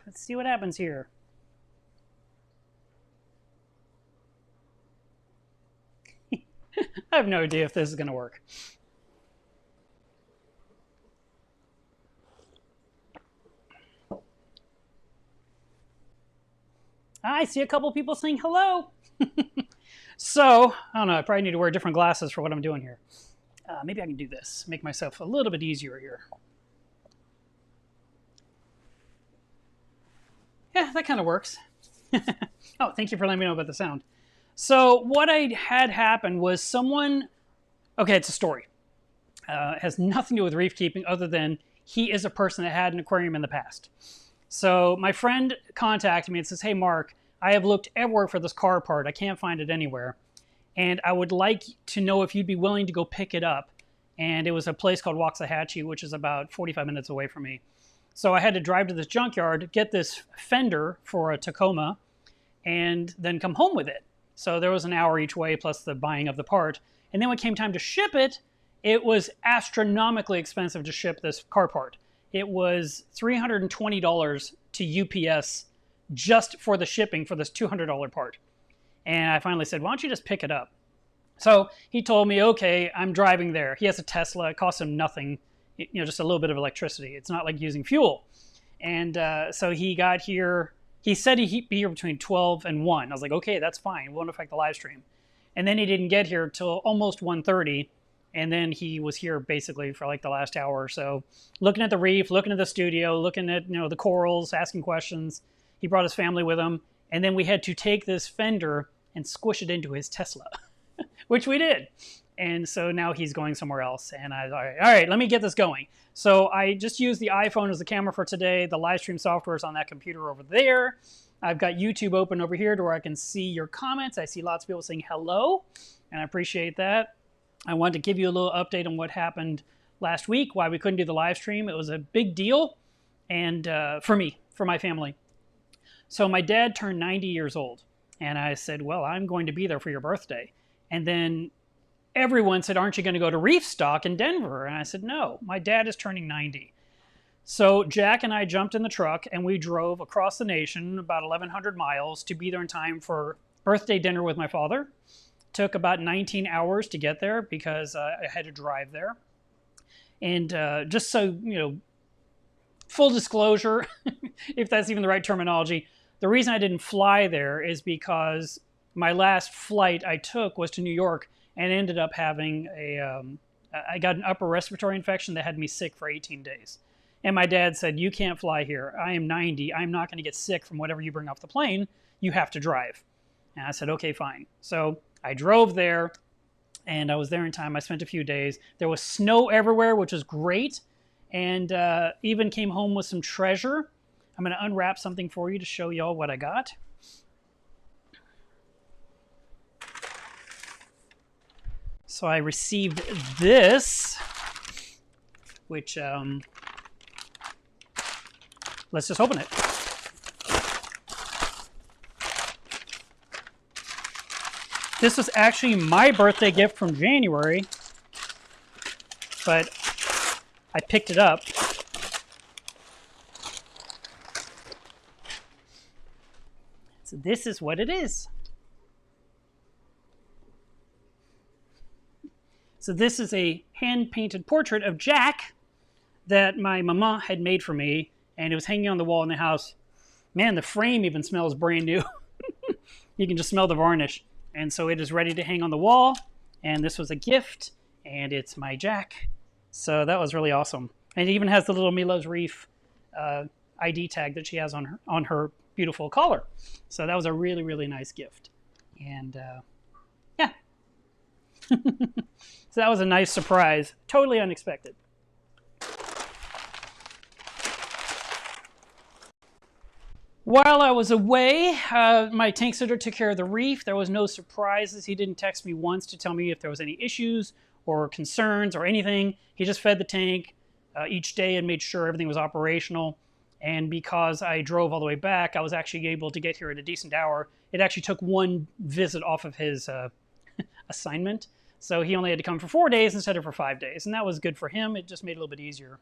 Let's see what happens here. I have no idea if this is going to work. I see a couple people saying hello. So, I don't know, I probably need to wear different glasses for what I'm doing here. Maybe I can do this, make myself a little bit easier here. Yeah, that kind of works. Oh, thank you for letting me know about the sound. So what I had happen was someone, okay, it's a story. It has nothing to do with reef keeping other than he is a person that had an aquarium in the past. So my friend contacted me and says, hey, Mark, I have looked everywhere for this car part. I can't find it anywhere. And I would like to know if you'd be willing to go pick it up. And it was a place called Waxahachie, which is about 45 minutes away from me. So I had to drive to this junkyard, get this fender for a Tacoma, and then come home with it. So there was an hour each way plus the buying of the part. And then when it came time to ship it, it was astronomically expensive to ship this car part. It was $320 to UPS just for the shipping for this $200 part. And I finally said, why don't you just pick it up? So he told me, okay, I'm driving there. He has a Tesla. It costs him nothing, just a little bit of electricity. It's not like using fuel. And so he got here. He said he'd be here between 12 and 1. I was like, okay, that's fine. It won't affect the live stream. And then he didn't get here till almost 1:30. And then he was here basically for like the last hour or so, looking at the reef, looking at the studio, looking at the corals, asking questions. He brought his family with him. And then we had to take this fender and squish it into his Tesla, which we did. And so now he's going somewhere else. And I was all right, let me get this going. So I just used the iPhone as the camera for today. The live stream software is on that computer over there. I've got YouTube open over here to where I can see your comments. I see lots of people saying hello, and I appreciate that. I wanted to give you a little update on what happened last week, why we couldn't do the live stream. It was a big deal, and for me, for my family. So my dad turned 90 years old, and I said, well, I'm going to be there for your birthday. And then everyone said, aren't you going to go to Reef Stock in Denver? And I said, no, my dad is turning 90. So Jack and I jumped in the truck, and we drove across the nation about 1,100 miles to be there in time for birthday dinner with my father. Took about 19 hours to get there because I had to drive there. And just so, full disclosure, if that's even the right terminology, the reason I didn't fly there is because my last flight I took was to New York and ended up having I got an upper respiratory infection that had me sick for 18 days. And my dad said, you can't fly here. I am 90. I'm not going to get sick from whatever you bring off the plane. You have to drive. And I said, okay, fine. So I drove there, and I was there in time. I spent a few days. There was snow everywhere, which was great, and even came home with some treasure. I'm going to unwrap something for you to show y'all what I got. So I received this, which, let's just open it. This was actually my birthday gift from January, but I picked it up. So this is what it is. So this is a hand-painted portrait of Jack that my mama had made for me, and it was hanging on the wall in the house. Man, the frame even smells brand new. You can just smell the varnish. And so it is ready to hang on the wall, and this was a gift, and it's my Jack. So that was really awesome. And it even has the little Milo's Reef ID tag that she has on her beautiful collar. So that was a really, really nice gift. And yeah. So that was a nice surprise. Totally unexpected. While I was away, my tank sitter took care of the reef. There was no surprises. He didn't text me once to tell me if there was any issues or concerns or anything. He just fed the tank each day and made sure everything was operational. And because I drove all the way back, I was actually able to get here at a decent hour. It actually took one visit off of his assignment. So he only had to come for 4 days instead of for 5 days. And that was good for him. It just made it a little bit easier.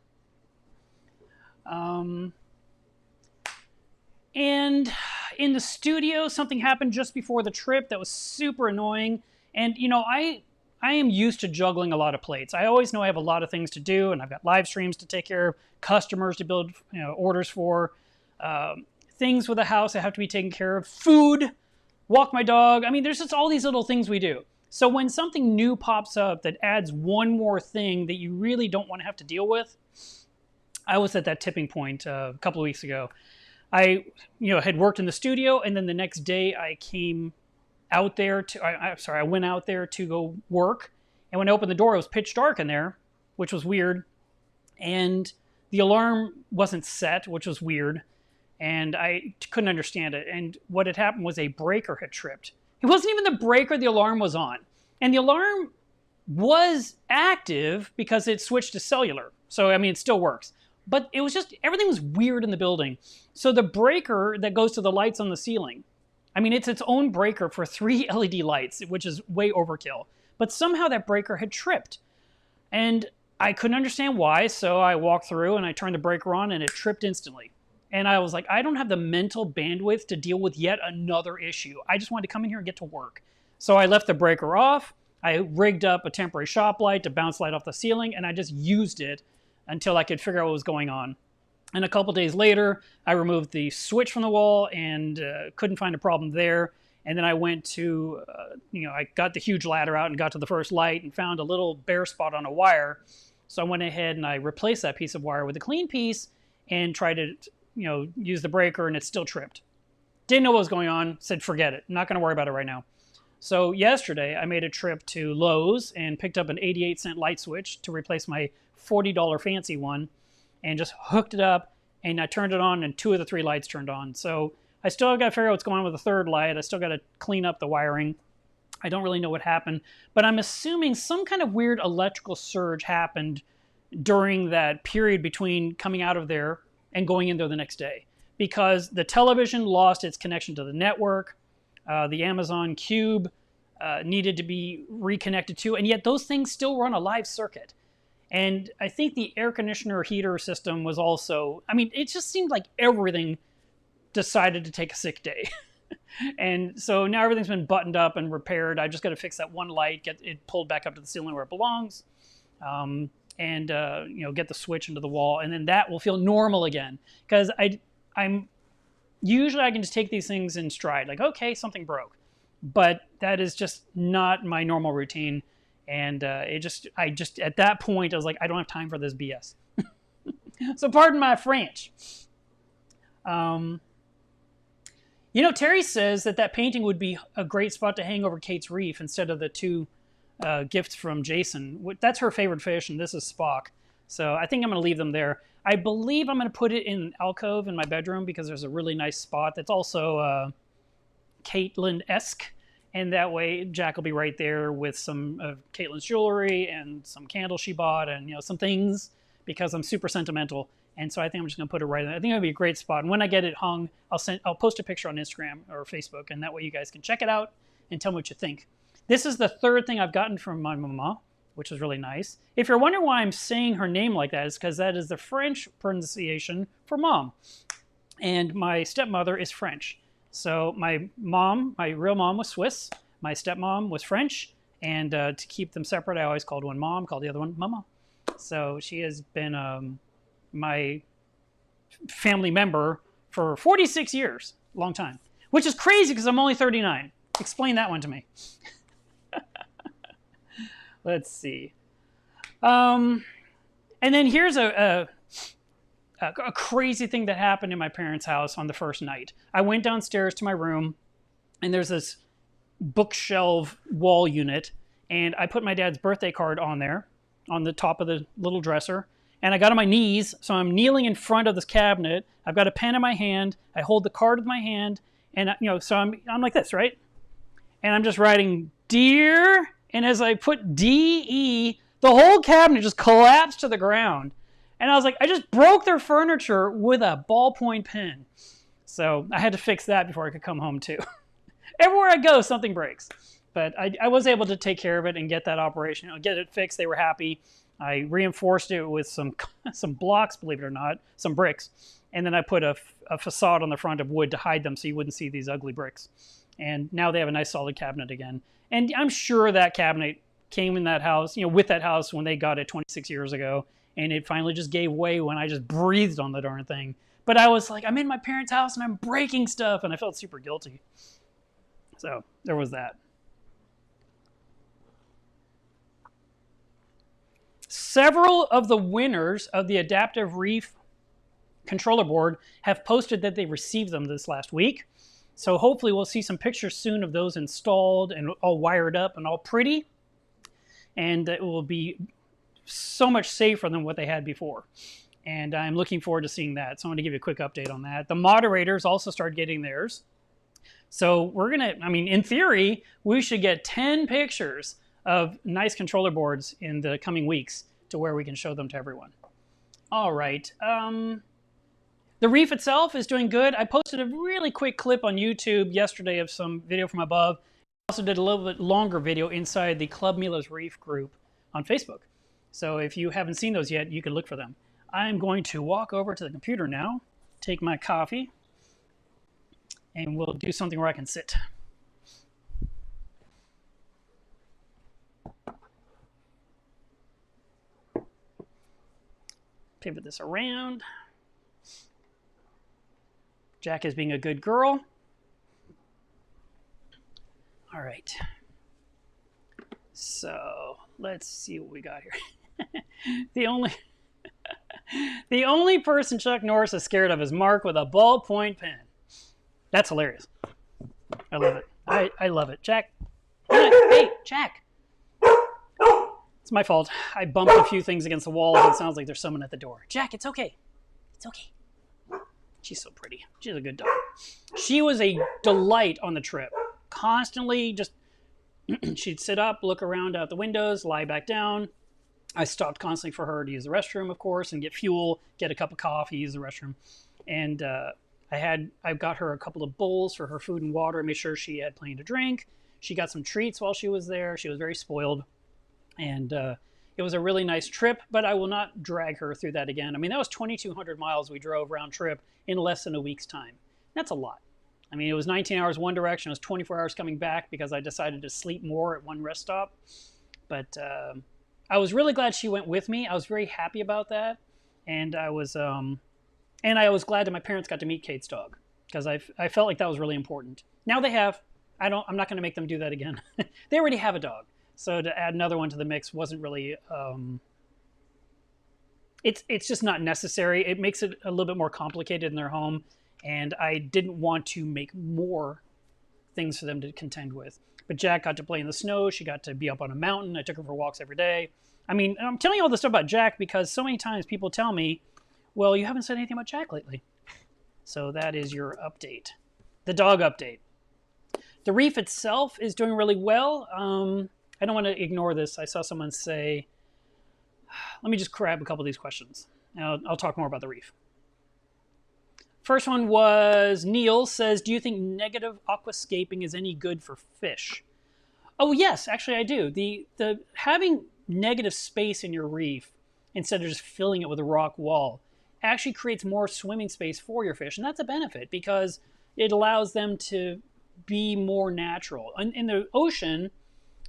And in the studio, something happened just before the trip that was super annoying. And, you know, I am used to juggling a lot of plates. I always know I have a lot of things to do, and I've got live streams to take care of, customers to build, you know, orders for, things with the house that have to be taken care of, food, walk my dog. I mean, there's just all these little things we do. So when something new pops up that adds one more thing that you really don't want to have to deal with, I was at that tipping point a couple of weeks ago. I, you know, had worked in the studio, and then the next day I came out there to, I went out there to go work, and when I opened the door, it was pitch dark in there, which was weird, and the alarm wasn't set, which was weird, and I couldn't understand it. And what had happened was a breaker had tripped. It wasn't even the breaker the alarm was on, and the alarm was active because it switched to cellular. So, I mean, it still works. But it was just, everything was weird in the building. So the breaker that goes to the lights on the ceiling, I mean, it's its own breaker for 3 LED lights, which is way overkill. But somehow that breaker had tripped. And I couldn't understand why, so I walked through and I turned the breaker on and it tripped instantly. And I was like, I don't have the mental bandwidth to deal with yet another issue. I just wanted to come in here and get to work. So I left the breaker off. I rigged up a temporary shop light to bounce light off the ceiling, and I just used it until I could figure out what was going on. And a couple days later, I removed the switch from the wall and couldn't find a problem there. And then I went to, I got the huge ladder out and got to the first light and found a little bare spot on a wire. So I went ahead and I replaced that piece of wire with a clean piece and tried to, use the breaker, and it still tripped. Didn't know what was going on, said forget it, not going to worry about it right now. So yesterday, I made a trip to Lowe's and picked up an 88-cent light switch to replace my $40 fancy one, and just hooked it up, and I turned it on, and 2 of the 3 lights turned on. So I still got to figure out what's going on with the third light. I still got to clean up the wiring. I don't really know what happened, but I'm assuming some kind of weird electrical surge happened during that period between coming out of there and going in there the next day, because the television lost its connection to the network. The Amazon Cube needed to be reconnected to, and yet those things still run a live circuit. And I think the air conditioner heater system was also, I mean, it just seemed like everything decided to take a sick day. And so now everything's been buttoned up and repaired. I just got to fix that one light, get it pulled back up to the ceiling where it belongs, and get the switch into the wall, and then that will feel normal again. Because I'm usually I can just take these things in stride, like, okay, something broke, but that is just not my normal routine. And I just at that point I was like, I don't have time for this BS. So pardon my French. Terry says that painting would be a great spot to hang over Kate's reef instead of the 2 gifts from Jason. That's her favorite fish, and this is Spock. So I think I'm going to leave them there. I believe I'm going to put it in an alcove in my bedroom because there's a really nice spot that's also Caitlin-esque. And that way Jack will be right there with some of Caitlin's jewelry and some candles she bought and, some things, because I'm super sentimental. And so I think I'm just going to put it right in there. I think it would be a great spot. And when I get it hung, I'll post a picture on Instagram or Facebook, and that way you guys can check it out and tell me what you think. This is the 3rd thing I've gotten from my mama, which is really nice. If you're wondering why I'm saying her name like that, it's because that is the French pronunciation for mom. And my stepmother is French. So my real mom was Swiss. My stepmom was French. And to keep them separate, I always called one mom, called the other one mama. So she has been my family member for 46 years. Long time. Which is crazy because I'm only 39. Explain that one to me. Let's see. And then here's a crazy thing that happened in my parents' house on the first night. I went downstairs to my room, and there's this bookshelf wall unit, and I put my dad's birthday card on there, on the top of the little dresser, and I got on my knees, so I'm kneeling in front of this cabinet. I've got a pen in my hand. I hold the card with my hand, and so I'm like this, right? And I'm just writing, "Dear," and as I put D-E, the whole cabinet just collapsed to the ground. And I was like, I just broke their furniture with a ballpoint pen. So I had to fix that before I could come home too. Everywhere I go, something breaks. But I was able to take care of it and get that operation, get it fixed. They were happy. I reinforced it with some blocks, believe it or not, some bricks. And then I put a facade on the front of wood to hide them so you wouldn't see these ugly bricks. And now they have a nice solid cabinet again. And I'm sure that cabinet came in that house, with that house when they got it 26 years ago. And it finally just gave way when I just breathed on the darn thing. But I was like, I'm in my parents' house and I'm breaking stuff. And I felt super guilty. So there was that. Several of the winners of the Adaptive Reef controller board have posted that they received them this last week. So hopefully we'll see some pictures soon of those installed and all wired up and all pretty. And it will be so much safer than what they had before. And I'm looking forward to seeing that. So I'm going to give you a quick update on that. The moderators also started getting theirs. So we're going to, in theory, we should get 10 pictures of nice controller boards in the coming weeks to where we can show them to everyone. All right. The Reef itself is doing good. I posted a really quick clip on YouTube yesterday of some video from above. I also did a little bit longer video inside the Club Mila's Reef group on Facebook. So if you haven't seen those yet, you can look for them. I'm going to walk over to the computer now, take my coffee, and we'll do something where I can sit. Pivot this around. Jack is being a good girl. All right. So let's see what we got here. The only person Chuck Norris is scared of is Mark with a ballpoint pen. That's hilarious. I love it. I love it. Jack. Hey, Jack. It's my fault. I bumped a few things against the walls and it sounds like there's someone at the door. Jack, it's okay. It's okay. She's so pretty. She's a good dog. She was a delight on the trip. Constantly just, she'd sit up, look around out the windows, lie back down. I stopped constantly for her to use the restroom, of course, and get fuel, get a cup of coffee, use the restroom. And I got her a couple of bowls for her food and water, made sure she had plenty to drink. She got some treats while she was there. She was very spoiled. And it was a really nice trip, but I will not drag her through that again. That was 2,200 miles we drove round trip in less than a week's time. That's a lot. It was 19 hours one direction. It was 24 hours coming back because I decided to sleep more at one rest stop. But I was really glad she went with me. I was very happy about that. And I was glad that my parents got to meet Kate's dog because I felt like that was really important. Now they have. I'm not going to make them do that again. They already have a dog. So to add another one to the mix wasn't really, it's just not necessary. It makes it a little bit more complicated in their home. And I didn't want to make more things for them to contend with. But Jack got to play in the snow. She got to be up on a mountain. I took her for walks every day. I'm telling you all this stuff about Jack because so many times people tell me, well, you haven't said anything about Jack lately. So that is your update. The dog update. The Reef itself is doing really well. I don't want to ignore this. I saw someone say, let me just grab a couple of these questions. I'll talk more about the Reef. First one was Neil says, do you think negative aquascaping is any good for fish? Oh, yes, actually I do. The having negative space in your reef instead of just filling it with a rock wall actually creates more swimming space for your fish. And that's a benefit because it allows them to be more natural. In the ocean,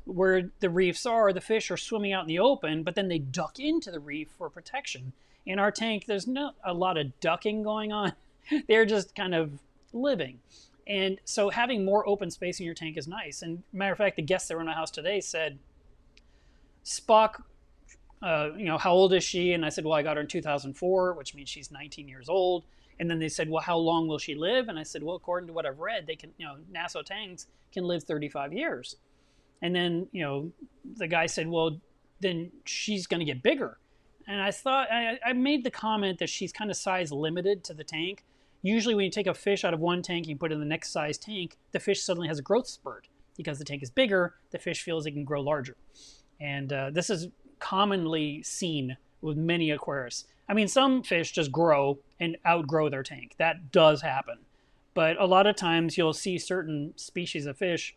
where the reefs are, the fish are swimming out in the open, but then they duck into the reef for protection. In our tank, there's not a lot of ducking going on. They're just kind of living. And so having more open space in your tank is nice. And matter of fact, the guests that were in my house today said, Spock, how old is she? And I said, well, I got her in 2004, which means she's 19 years old. And then they said, well, how long will she live? And I said, well, according to what I've read, they can, Nassau tanks can live 35 years. And then, the guy said, well, then she's going to get bigger. And I thought, I made the comment that she's kind of size limited to the tank. Usually when you take a fish out of one tank and you put it in the next size tank, the fish suddenly has a growth spurt. Because the tank is bigger, the fish feels it can grow larger. And this is commonly seen with many aquarists. Some fish just grow and outgrow their tank. That does happen. But a lot of times you'll see certain species of fish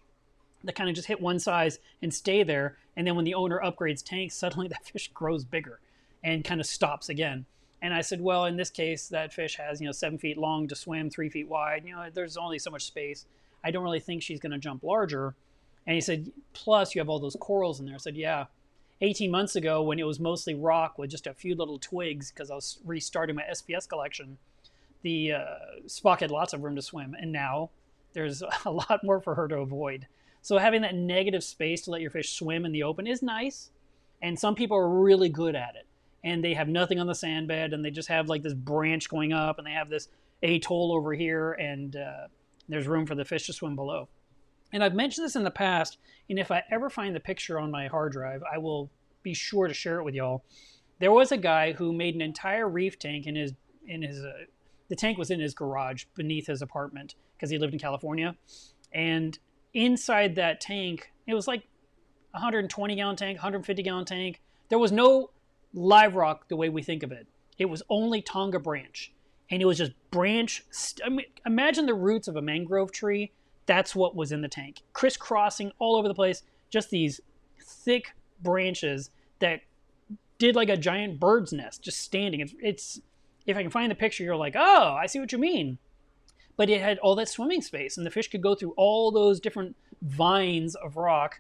that kind of just hit one size and stay there. And then when the owner upgrades tanks, suddenly that fish grows bigger and kind of stops again. And I said, well, in this case, that fish has, 7 feet long to swim, 3 feet wide. There's only so much space. I don't really think she's going to jump larger. And he said, plus you have all those corals in there. I said, yeah. 18 months ago, when it was mostly rock with just a few little twigs, because I was restarting my SPS collection, the Spock had lots of room to swim. And now there's a lot more for her to avoid. So having that negative space to let your fish swim in the open is nice. And some people are really good at it. And they have nothing on the sand bed, and they just have like this branch going up, and they have this atoll over here, and there's room for the fish to swim below. And I've mentioned this in the past, and if I ever find the picture on my hard drive, I will be sure to share it with y'all. There was a guy who made an entire reef tank the tank was in his garage beneath his apartment because he lived in California. And inside that tank, it was like 120-gallon tank, 150-gallon tank. There was no live rock the way we think of it. It was only Tonga branch. And it was just branch. Imagine the roots of a mangrove tree. That's what was in the tank. Crisscrossing all over the place. Just these thick branches that did like a giant bird's nest just standing. It's if I can find the picture, you're like, oh, I see what you mean. But it had all that swimming space, and the fish could go through all those different vines of rock.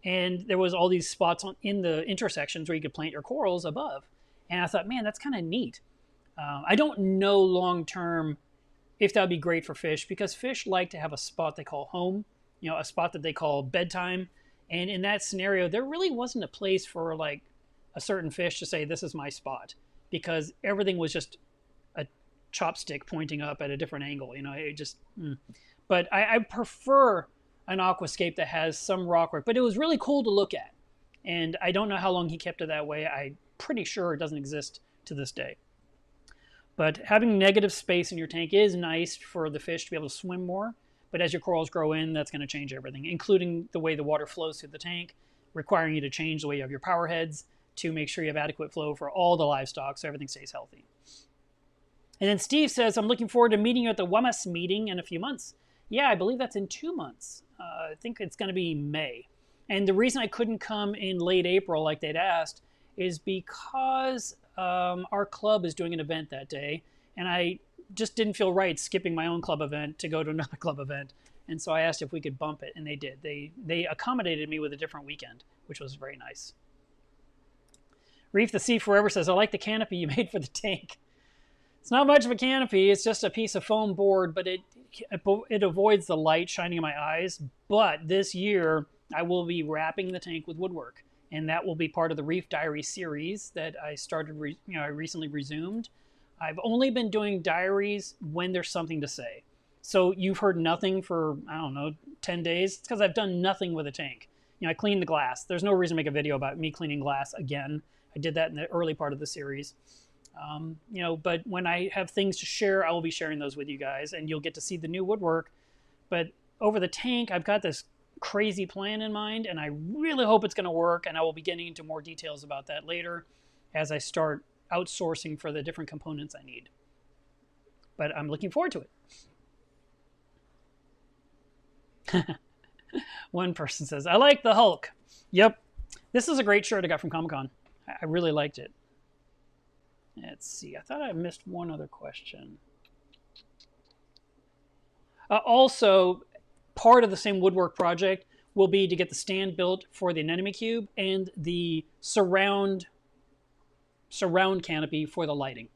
And there was all these spots in the intersections where you could plant your corals above. And I thought, man, that's kind of neat. I don't know long term if that would be great for fish, because fish like to have a spot they call home, a spot that they call bedtime. And in that scenario, there really wasn't a place for like a certain fish to say, this is my spot, because everything was just a chopstick pointing up at a different angle. It just, But I prefer an aquascape that has some rock work, but it was really cool to look at. And I don't know how long he kept it that way. I'm pretty sure it doesn't exist to this day. But having negative space in your tank is nice for the fish to be able to swim more. But as your corals grow in, that's going to change everything, including the way the water flows through the tank, requiring you to change the way you have your power heads to make sure you have adequate flow for all the livestock so everything stays healthy. And then Steve says, I'm looking forward to meeting you at the WMS meeting in a few months. Yeah, I believe that's in 2 months. I think it's going to be May. And the reason I couldn't come in late April like they'd asked is because our club is doing an event that day, and I just didn't feel right skipping my own club event to go to another club event. And so I asked if we could bump it, and they did. They accommodated me with a different weekend, which was very nice. Reef the Sea Forever says, I like the canopy you made for the tank. It's not much of a canopy. It's just a piece of foam board, but it avoids the light shining in my eyes. But this year, I will be wrapping the tank with woodwork, and that will be part of the Reef Diary series that I started. I recently resumed. I've only been doing diaries when there's something to say. So you've heard nothing for, 10 days. It's because I've done nothing with a tank. I cleaned the glass. There's no reason to make a video about me cleaning glass again. I did that in the early part of the series. But when I have things to share, I will be sharing those with you guys, and you'll get to see the new woodwork. But over the tank, I've got this crazy plan in mind, and I really hope it's going to work, and I will be getting into more details about that later as I start outsourcing for the different components I need. But I'm looking forward to it. One person says, I like the Hulk. Yep. This is a great shirt I got from Comic-Con. I really liked it. Let's see. I thought I missed one other question. Also, part of the same woodwork project will be to get the stand built for the anemone cube and the surround canopy for the lighting.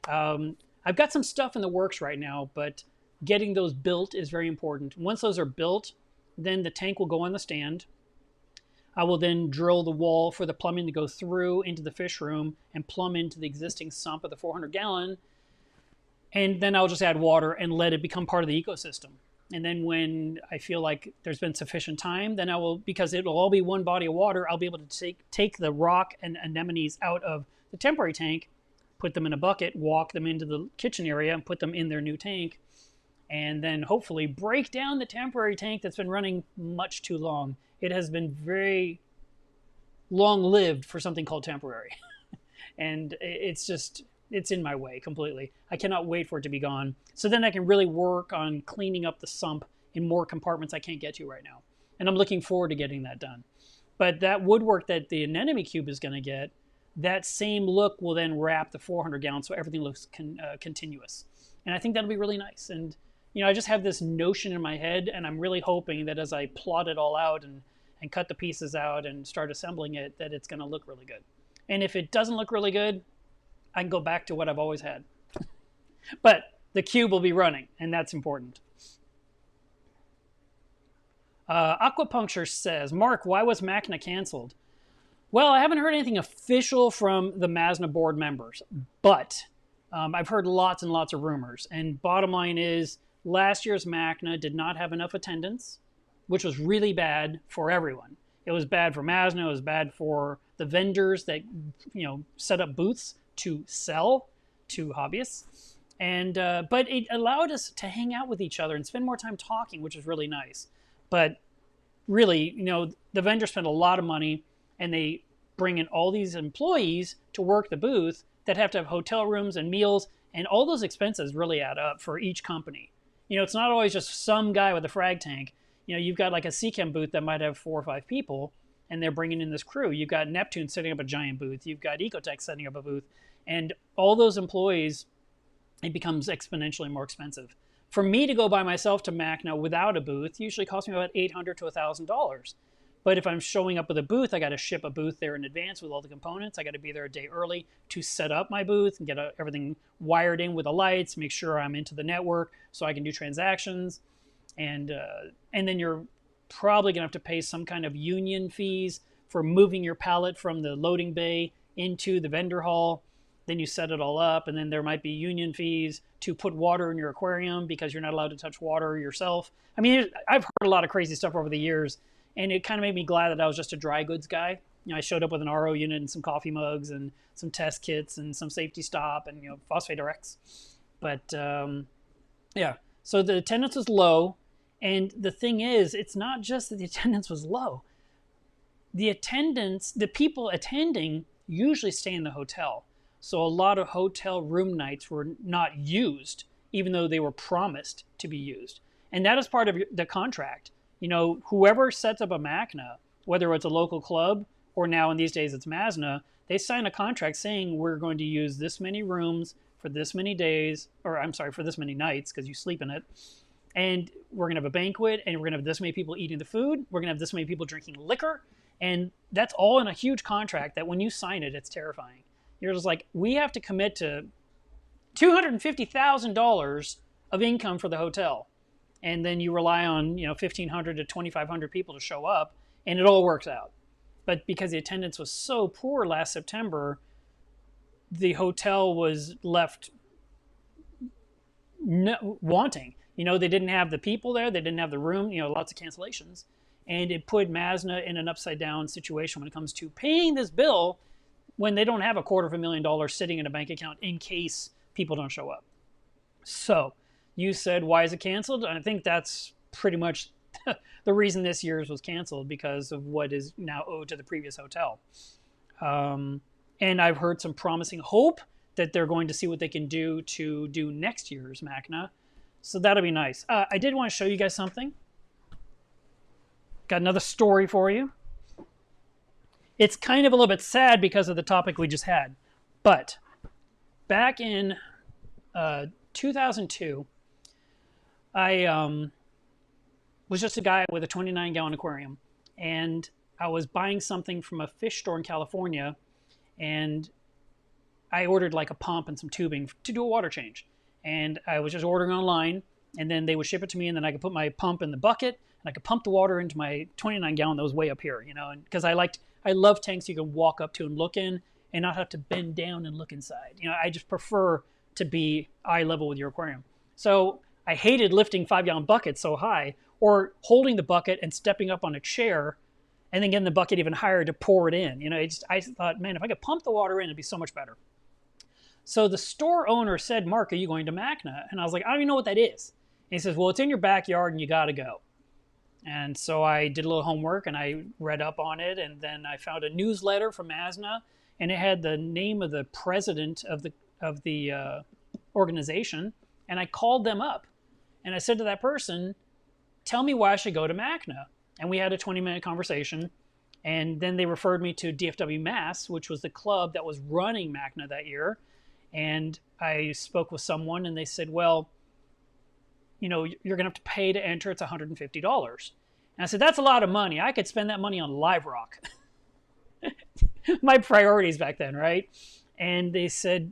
I've got some stuff in the works right now, but getting those built is very important. Once those are built, then the tank will go on the stand. I will then drill the wall for the plumbing to go through into the fish room and plumb into the existing sump of the 400-gallon. And then I'll just add water and let it become part of the ecosystem. And then when I feel like there's been sufficient time, then I will, because it'll all be one body of water, I'll be able to take the rock and anemones out of the temporary tank, put them in a bucket, walk them into the kitchen area, and put them in their new tank. And then hopefully break down the temporary tank that's been running much too long. It has been very long-lived for something called temporary. And it's in my way completely. I cannot wait for it to be gone. So then I can really work on cleaning up the sump in more compartments I can't get to right now. And I'm looking forward to getting that done. But that woodwork that the anemone cube is going to get, that same look will then wrap the 400 gallons so everything looks continuous. And I think that'll be really nice. And, you know, I just have this notion in my head, and I'm really hoping that as I plot it all out and cut the pieces out and start assembling it, that it's going to look really good. And if it doesn't look really good, I can go back to what I've always had. But the cube will be running, and that's important. Aquapuncture says, Mark, why was Machna canceled? Well, I haven't heard anything official from the Machna board members, but I've heard lots and lots of rumors. And bottom line is, last year's Machna did not have enough attendance, which was really bad for everyone. It was bad for Machna. It was bad for the vendors that, you know, set up booths to sell to hobbyists. And but it allowed us to hang out with each other and spend more time talking, which is really nice. But really, you know, the vendors spend a lot of money, and they bring in all these employees to work the booth that have to have hotel rooms and meals, and all those expenses really add up for each company. You know, it's not always just some guy with a frag tank. You know, you've got like a Seachem booth that might have 4 or 5 people, and they're bringing in this crew. You've got Neptune setting up a giant booth. You've got Ecotech setting up a booth. And all those employees, it becomes exponentially more expensive. For me to go by myself to Machna without a booth usually costs me about $800 to $1,000. But if I'm showing up with a booth, I got to ship a booth there in advance with all the components. I got to be there a day early to set up my booth and get everything wired in with the lights, make sure I'm into the network so I can do transactions. And then you're probably going to have to pay some kind of union fees for moving your pallet from the loading bay into the vendor hall. Then you set it all up, and then there might be union fees to put water in your aquarium because you're not allowed to touch water yourself. I mean, I've heard a lot of crazy stuff over the years, and it kind of made me glad that I was just a dry goods guy. You know, I showed up with an RO unit and some coffee mugs and some test kits and some safety stop and, you know, Phosphate RX. But, yeah, so the attendance was low. And the thing is, it's not just that the attendance was low. The people attending usually stay in the hotel. So a lot of hotel room nights were not used, even though they were promised to be used. And that is part of the contract. You know, whoever sets up a Machna, whether it's a local club or now in these days it's Machna, they sign a contract saying we're going to use this many rooms for this many days, or I'm sorry, for this many nights, because you sleep in it. And we're going to have a banquet, and we're going to have this many people eating the food. We're going to have this many people drinking liquor. And that's all in a huge contract that when you sign it, it's terrifying. You're just like, we have to commit to $250,000 of income for the hotel. And then you rely on, you know, 1,500 to 2,500 people to show up, and it all works out. But because the attendance was so poor last September, the hotel was left wanting. You know, they didn't have the people there. They didn't have the room, you know, lots of cancellations. And it put Machna in an upside down situation when it comes to paying this bill when they don't have $250,000 sitting in a bank account in case people don't show up. So you said, why is it canceled? I think that's pretty much the reason this year's was canceled, because of what is now owed to the previous hotel. And I've heard some promising hope that they're going to see what they can do to do next year's Machna. So that'll be nice. I did want to show you guys something. Got another story for you. It's kind of a little bit sad because of the topic we just had. But back in 2002, I was just a guy with a 29-gallon aquarium. And I was buying something from a fish store in California. And I ordered like a pump and some tubing to do a water change. And I was just ordering online, and then they would ship it to me, and then I could put my pump in the bucket, and I could pump the water into my 29-gallon that was way up here, you know, because I love tanks you can walk up to and look in and not have to bend down and look inside. You know, I just prefer to be eye level with your aquarium. So I hated lifting 5-gallon buckets so high, or holding the bucket and stepping up on a chair and then getting the bucket even higher to pour it in. You know, I thought, man, if I could pump the water in, it'd be so much better. So the store owner said, Mark, are you going to Machna? And I was like, I don't even know what that is. And he says, well, it's in your backyard and you got to go. And so I did a little homework and I read up on it. And then I found a newsletter from Machna, and it had the name of the president of the organization. And I called them up and I said to that person, tell me why I should go to Machna. And we had a 20-minute conversation. And then they referred me to DFW Mass, which was the club that was running Machna that year. And I spoke with someone and they said, well, you know, you're going to have to pay to enter. It's $150. And I said, that's a lot of money. I could spend that money on live rock. My priorities back then, right? And they said,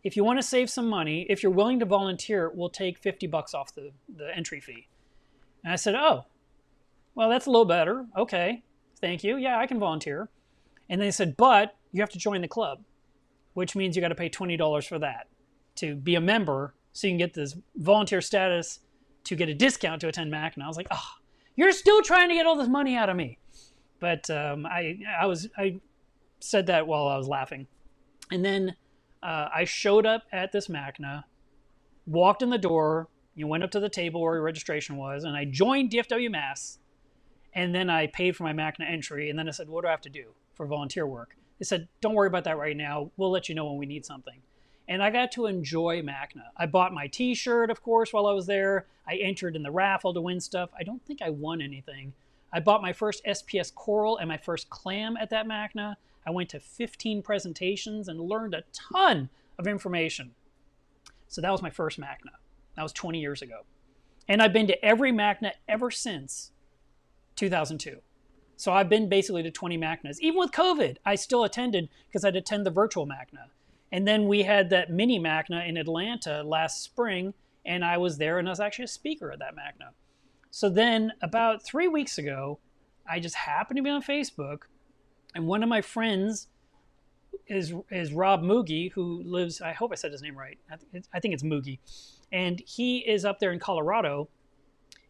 if you want to save some money, if you're willing to volunteer, we'll take $50 off the entry fee. And I said, oh, well, that's a little better. Okay, thank you. Yeah, I can volunteer. And they said, but you have to join the club, which means you got to pay $20 for that to be a member so you can get this volunteer status to get a discount to attend Machna. I was like, oh, you're still trying to get all this money out of me. But I said that while I was laughing. And then I showed up at this Machna, walked in the door, went up to the table where registration was, and I joined DFW Mass. And then I paid for my Machna entry. And then I said, what do I have to do for volunteer work? They said, don't worry about that right now. We'll let you know when we need something. And I got to enjoy Machna. I bought my t-shirt, of course, while I was there. I entered in the raffle to win stuff. I don't think I won anything. I bought my first SPS coral and my first clam at that Machna. I went to 15 presentations and learned a ton of information. So that was my first Machna. That was 20 years ago. And I've been to every Machna ever since 2002. So I've been basically to 20 Machnas. Even with COVID, I still attended because I'd attend the virtual Machna. And then we had that mini Machna in Atlanta last spring, and I was there, and I was actually a speaker at that Machna. So then about 3 weeks ago, I just happened to be on Facebook, and one of my friends is Rob Moogie, who lives, I hope I said his name right. I think it's Moogie. And he is up there in Colorado,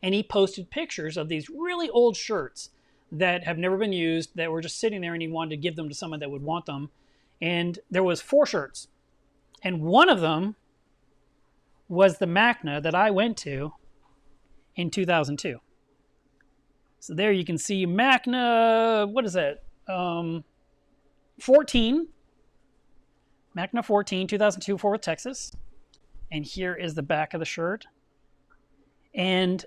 and he posted pictures of these really old shirts that have never been used, that were just sitting there, and he wanted to give them to someone that would want them. And there was 4 shirts. And one of them was the Machna that I went to in 2002. So there you can see Machna, what is that? 14. Machna 14, 2002, Fort Worth, Texas. And here is the back of the shirt. And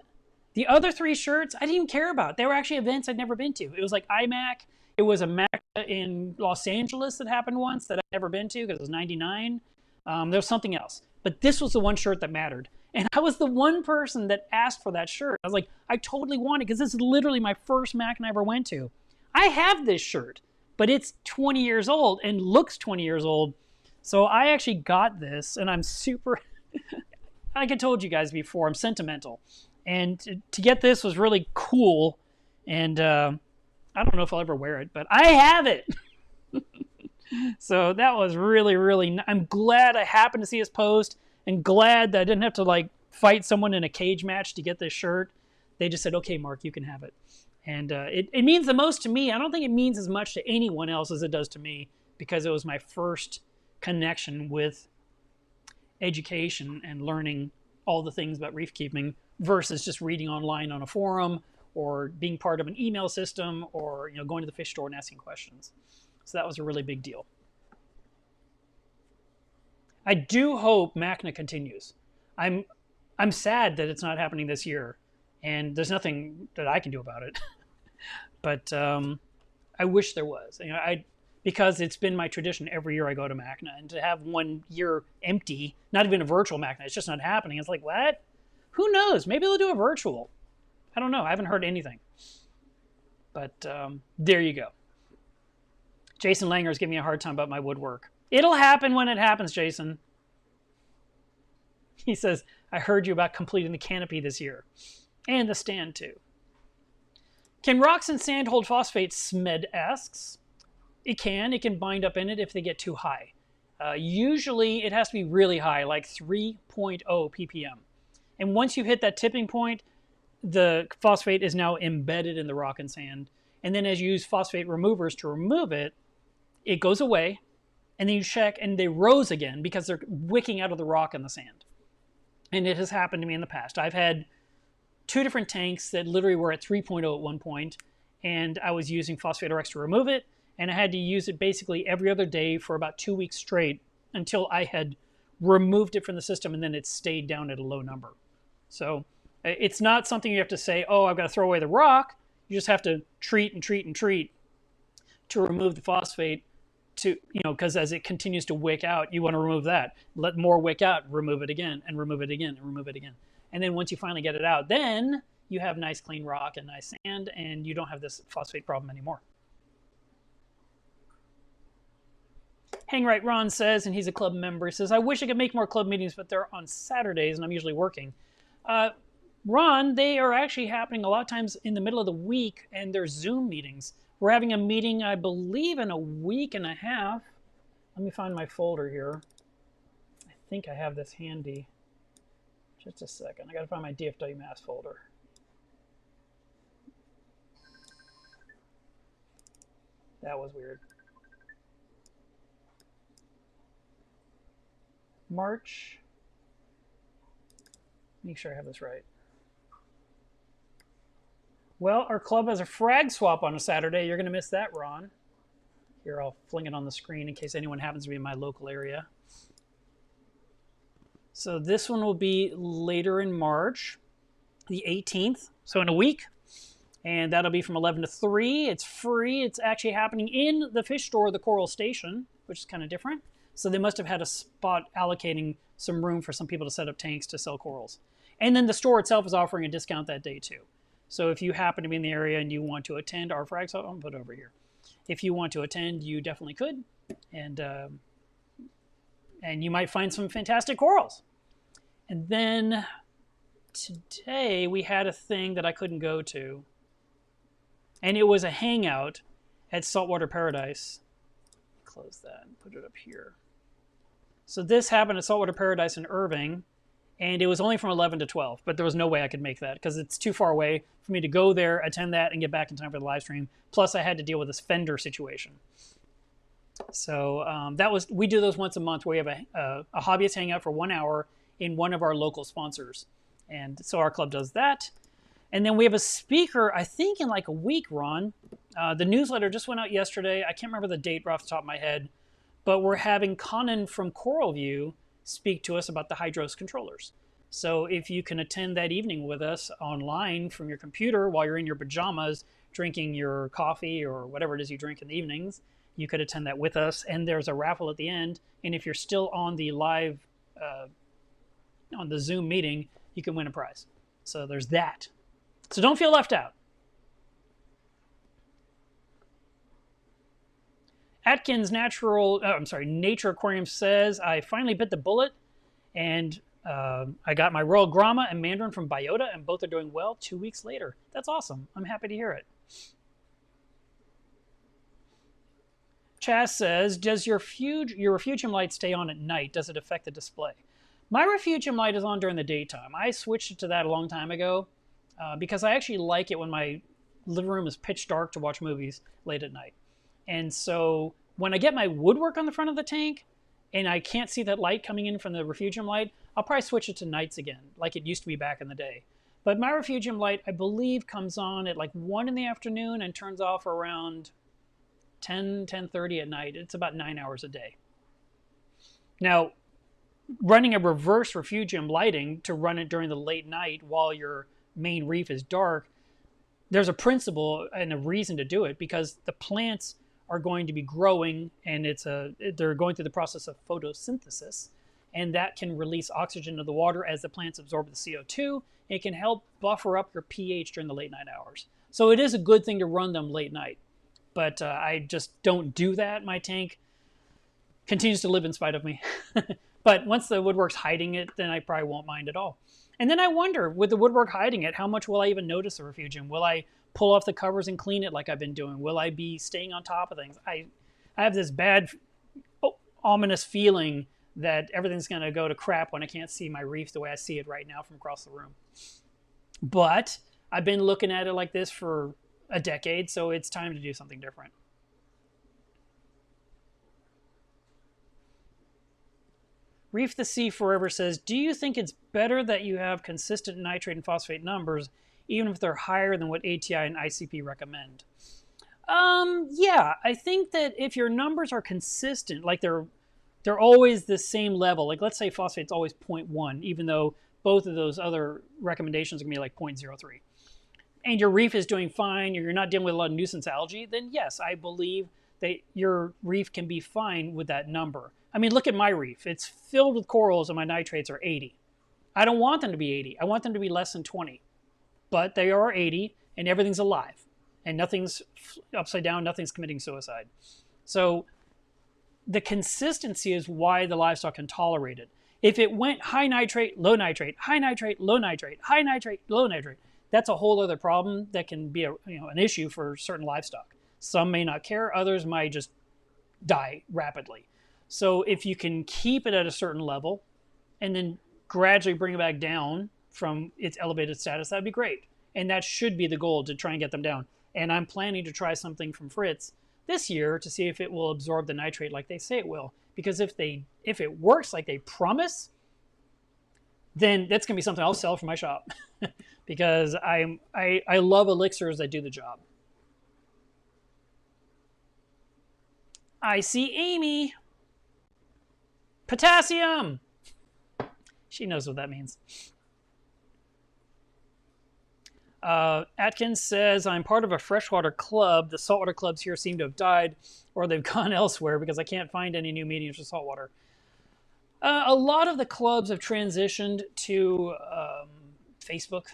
the other 3 shirts, I didn't even care about. They were actually events I'd never been to. It was like IMAC. It was a Machna in Los Angeles that happened once that I'd never been to because it was 99. There was something else. But this was the one shirt that mattered. And I was the one person that asked for that shirt. I was like, I totally want it because this is literally my first Machna I ever went to. I have this shirt, but it's 20 years old and looks 20 years old. So I actually got this, and I'm super, like I told you guys before, I'm sentimental. And to get this was really cool. And I don't know if I'll ever wear it, but I have it. So that was really, really, I'm glad I happened to see his post, and glad that I didn't have to like fight someone in a cage match to get this shirt. They just said, okay, Mark, you can have it. And it means the most to me. I don't think it means as much to anyone else as it does to me, because it was my first connection with education and learning all the things about reef keeping versus just reading online on a forum or being part of an email system or going to the fish store and asking questions. So that was a really big deal. I do hope Machna continues. I'm sad that it's not happening this year, and there's nothing that I can do about it. But I wish there was. Because it's been my tradition every year I go to Machna, and to have 1 year empty, not even a virtual Machna, it's just not happening. It's like, what? Who knows? Maybe they'll do a virtual. I don't know. I haven't heard anything. But there you go. Jason Langer is giving me a hard time about my woodwork. It'll happen when it happens, Jason. He says, I heard you about completing the canopy this year. And the stand, too. Can rocks and sand hold phosphates? Smed asks. It can. It can bind up in it if they get too high. Usually, it has to be really high, like 3.0 ppm. And once you hit that tipping point, the phosphate is now embedded in the rock and sand. And then as you use phosphate removers to remove it, it goes away. And then you check, and they rose again because they're wicking out of the rock and the sand. And it has happened to me in the past. I've had 2 different tanks that literally were at 3.0 at one point, and I was using Phosphate RX to remove it, and I had to use it basically every other day for about 2 weeks straight until I had removed it from the system, and then it stayed down at a low number. So it's not something you have to say, oh, I've got to throw away the rock. You just have to treat and treat and treat to remove the phosphate to, because as it continues to wick out, you want to remove that. Let more wick out, remove it again, and remove it again, and remove it again. And then once you finally get it out, then you have nice clean rock and nice sand, and you don't have this phosphate problem anymore. Hangright Ron says, and he's a club member, he says, I wish I could make more club meetings, but they're on Saturdays, and I'm usually working. Ron, they are actually happening a lot of times in the middle of the week, and they're Zoom meetings. We're having a meeting, I believe, in a week and a half. Let me find my folder here. I think I have this handy. Just a second. I got to find my DFW Mass folder. That was weird. March. Make sure I have this right. Well, our club has a frag swap on a Saturday. You're going to miss that, Ron. Here, I'll fling it on the screen in case anyone happens to be in my local area. So this one will be later in March, the 18th, so in a week. And that'll be from 11 to 3. It's free. It's actually happening in the fish store, the Coral Station, which is kind of different. So they must have had a spot allocating some room for some people to set up tanks to sell corals. And then the store itself is offering a discount that day too. So if you happen to be in the area and you want to attend our frag swap, I'll put it over here. If you want to attend, you definitely could. And you might find some fantastic corals. And then today we had a thing that I couldn't go to. And it was a hangout at Saltwater Paradise. Close that and put it up here. So this happened at Saltwater Paradise in Irving. And it was only from 11 to 12, but there was no way I could make that because it's too far away for me to go there, attend that, and get back in time for the live stream. Plus, I had to deal with this fender situation. So we do those once a month where we have a hobbyist hangout for 1 hour in one of our local sponsors. And so our club does that. And then we have a speaker, I think in like a week, Ron. The newsletter just went out yesterday. I can't remember the date right off the top of my head. But we're having Conan from CoralView speak to us about the Hydros controllers. So if you can attend that evening with us online from your computer while you're in your pajamas drinking your coffee or whatever it is you drink in the evenings, you could attend that with us. And there's a raffle at the end. And if you're still on the live, on the Zoom meeting, you can win a prize. So there's that. So don't feel left out. Atkins Nature Aquarium says, I finally bit the bullet and I got my Royal Grama and Mandarin from Biota and both are doing well 2 weeks later. That's awesome. I'm happy to hear it. Chaz says, does your Refugium light stay on at night? Does it affect the display? My Refugium light is on during the daytime. I switched it to that a long time ago because I actually like it when my living room is pitch dark to watch movies late at night. And so when I get my woodwork on the front of the tank and I can't see that light coming in from the Refugium light, I'll probably switch it to nights again, like it used to be back in the day. But my Refugium light, I believe, comes on at like 1 in the afternoon and turns off around 10:30 at night. It's about 9 hours a day. Now, running a reverse Refugium lighting to run it during the late night while your main reef is dark, there's a principle and a reason to do it because the plants are going to be growing and they're going through the process of photosynthesis, and that can release oxygen to the water as the plants absorb the CO2. It can help buffer up your pH during the late night hours. So it is a good thing to run them late night, but I just don't do that. My tank continues to live in spite of me. But once the woodwork's hiding it, then I probably won't mind at all. And then I wonder, with the woodwork hiding it, how much will I even notice the Refugium? Will I pull off the covers and clean it like I've been doing? Will I be staying on top of things? I have this bad, ominous feeling that everything's going to go to crap when I can't see my reef the way I see it right now from across the room. But I've been looking at it like this for a decade, so it's time to do something different. Reef the Sea Forever says, do you think it's better that you have consistent nitrate and phosphate numbers, even if they're higher than what ATI and ICP recommend? Yeah, I think that if your numbers are consistent, like they're always the same level, like let's say phosphate's always 0.1, even though both of those other recommendations are going to be like 0.03. and your reef is doing fine, or you're not dealing with a lot of nuisance algae, then yes, I believe that your reef can be fine with that number. I mean, look at my reef. It's filled with corals and my nitrates are 80. I don't want them to be 80. I want them to be less than 20. But they are 80 and everything's alive. And nothing's upside down, nothing's committing suicide. So the consistency is why the livestock can tolerate it. If it went high nitrate, low nitrate, high nitrate, low nitrate, high nitrate, low nitrate, that's a whole other problem that can be an issue for certain livestock. Some may not care, others might just die rapidly. So if you can keep it at a certain level and then gradually bring it back down from its elevated status, that'd be great. And that should be the goal, to try and get them down. And I'm planning to try something from Fritz this year to see if it will absorb the nitrate like they say it will. Because if it works like they promise, then that's going to be something I'll sell for my shop. Because I love elixirs that do the job. I see Amy. Potassium. She knows what that means. Atkins says, I'm part of a freshwater club. The saltwater clubs here seem to have died, or they've gone elsewhere because I can't find any new mediums for saltwater. A lot of the clubs have transitioned to Facebook,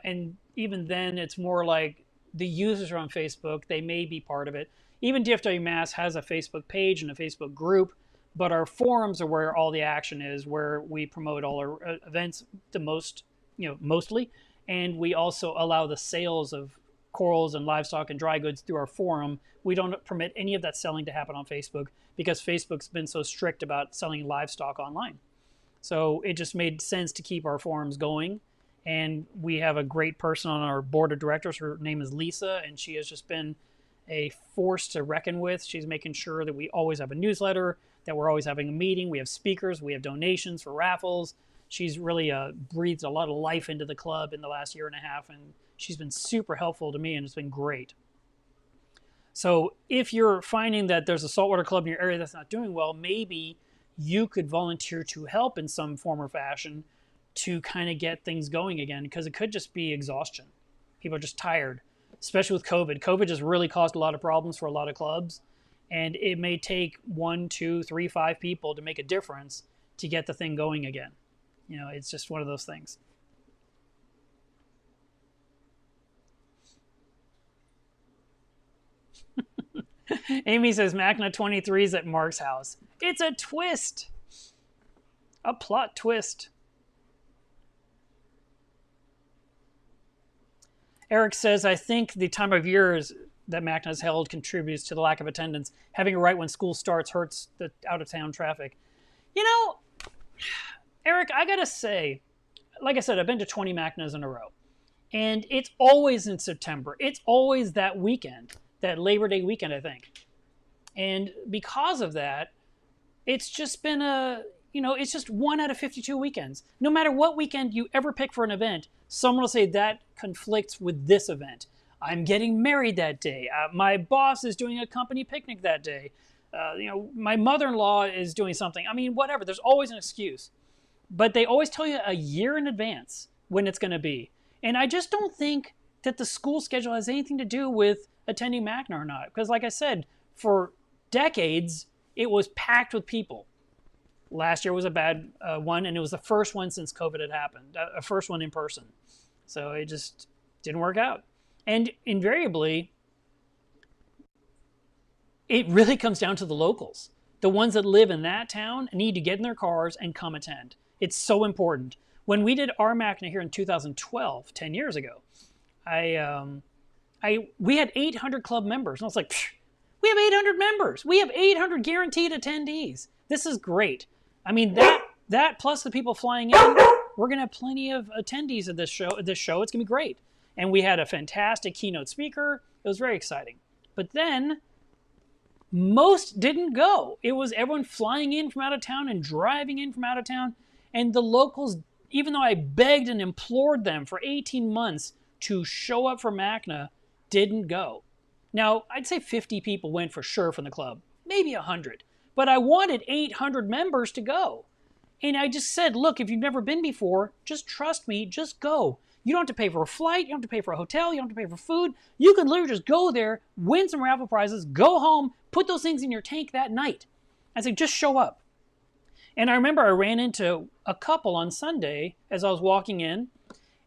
and even then it's more like the users are on Facebook. They may be part of it. Even DFW Mass has a Facebook page and a Facebook group, but our forums are where all the action is, where we promote all our events the most, mostly. And we also allow the sales of corals and livestock and dry goods through our forum. We don't permit any of that selling to happen on Facebook because Facebook's been so strict about selling livestock online. So it just made sense to keep our forums going. And we have a great person on our board of directors. Her name is Lisa, and she has just been a force to reckon with. She's making sure that we always have a newsletter, that we're always having a meeting. We have speakers, we have donations for raffles. She's really breathed a lot of life into the club in the last year and a half, and she's been super helpful to me, and it's been great. So if you're finding that there's a saltwater club in your area that's not doing well, maybe you could volunteer to help in some form or fashion to kind of get things going again, because it could just be exhaustion. People are just tired, especially with COVID. COVID just really caused a lot of problems for a lot of clubs, and it may take 1, 2, 3, 5 people to make a difference to get the thing going again. It's just one of those things. Amy says, Machna 23 is at Mark's house. It's a twist. A plot twist. Eric says, I think the time of year that Machna is held contributes to the lack of attendance. Having it right when school starts hurts the out-of-town traffic. Eric, I gotta say, like I said, I've been to 20 Machnas in a row. And it's always in September. It's always that weekend, that Labor Day weekend, I think. And because of that, it's just been it's just 1 out of 52 weekends. No matter what weekend you ever pick for an event, someone will say that conflicts with this event. I'm getting married that day. My boss is doing a company picnic that day. My mother-in-law is doing something. I mean, whatever. There's always an excuse. But they always tell you a year in advance when it's going to be. And I just don't think that the school schedule has anything to do with attending Machna or not. Because like I said, for decades, it was packed with people. Last year was a bad one, and it was the first one since COVID had happened. A first one in person. So it just didn't work out. And invariably, it really comes down to the locals. The ones that live in that town need to get in their cars and come attend. It's so important. When we did our Machna here in 2012, 10 years ago, we had 800 club members. And I was like, we have 800 members. We have 800 guaranteed attendees. This is great. I mean, that plus the people flying in, we're going to have plenty of attendees at this show. It's going to be great. And we had a fantastic keynote speaker. It was very exciting. But then most didn't go. It was everyone flying in from out of town and driving in from out of town. And the locals, even though I begged and implored them for 18 months to show up for Machna, didn't go. Now, I'd say 50 people went for sure from the club, maybe 100. But I wanted 800 members to go. And I just said, look, if you've never been before, just trust me, just go. You don't have to pay for a flight. You don't have to pay for a hotel. You don't have to pay for food. You can literally just go there, win some raffle prizes, go home, put those things in your tank that night. I said, just show up. And I remember I ran into a couple on Sunday as I was walking in,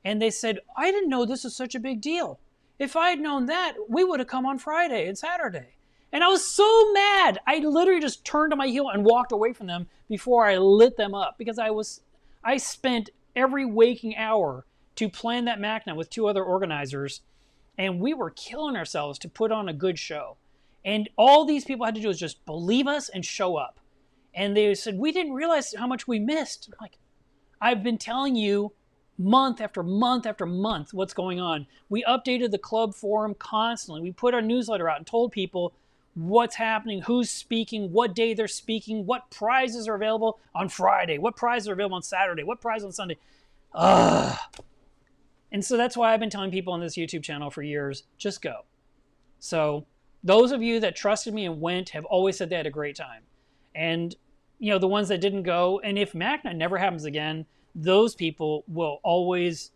and they said, I didn't know this was such a big deal. If I had known that, we would have come on Friday and Saturday. And I was so mad. I literally just turned on my heel and walked away from them before I lit them up, because I spent every waking hour to plan that Machna with 2 other organizers, and we were killing ourselves to put on a good show. And all these people had to do was just believe us and show up. And they said, we didn't realize how much we missed. I'm like, I've been telling you month after month after month what's going on. We updated the club forum constantly. We put our newsletter out and told people what's happening, who's speaking, what day they're speaking, what prizes are available on Friday, what prizes are available on Saturday, what prize on Sunday. And so that's why I've been telling people on this YouTube channel for years, just go. So those of you that trusted me and went have always said they had a great time. And, you know, the ones that didn't go, and if Machna never happens again, those people will always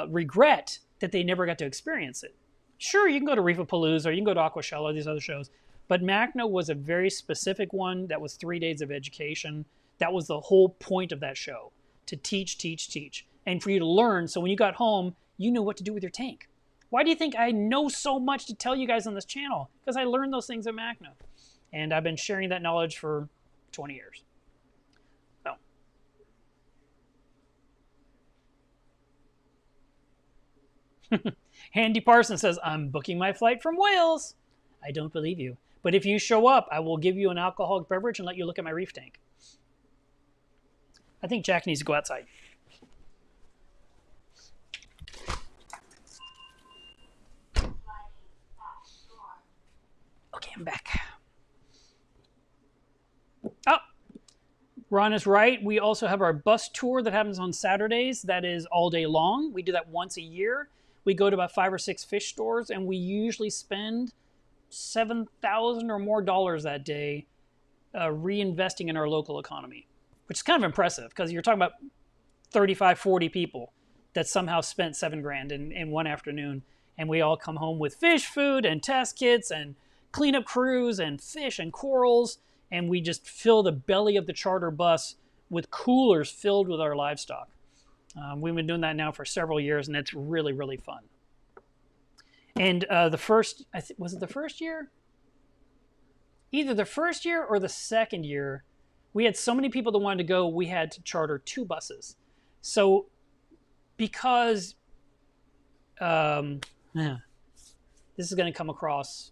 regret that they never got to experience it. Sure, you can go to Reefapalooza or you can go to Aquascaping or these other shows, but Machna was a very specific one that was 3 days of education. That was the whole point of that show, to teach, teach, teach. And for you to learn, so when you got home, you knew what to do with your tank. Why do you think I know so much to tell you guys on this channel? Because I learned those things at Machna. And I've been sharing that knowledge for 20 years. So. Handy Parson says, I'm booking my flight from Wales. I don't believe you. But if you show up, I will give you an alcoholic beverage and let you look at my reef tank. I think Jack needs to go outside. Okay, I'm back. Oh, Ron is right. We also have our bus tour that happens on Saturdays. That is all day long. We do that once a year. We go to about 5 or 6 fish stores, and we usually spend $7,000 or more that day reinvesting in our local economy, which is kind of impressive because you're talking about 35, 40 people that somehow spent $7,000 in one afternoon, and we all come home with fish food and test kits and cleanup crews and fish and corals, and we just fill the belly of the charter bus with coolers filled with our livestock. We've been doing that now for several years, and it's really, really fun. And the first, was it the first year? Either the first year or the second year, we had so many people that wanted to go, we had to charter 2 buses. So because, this is going to come across,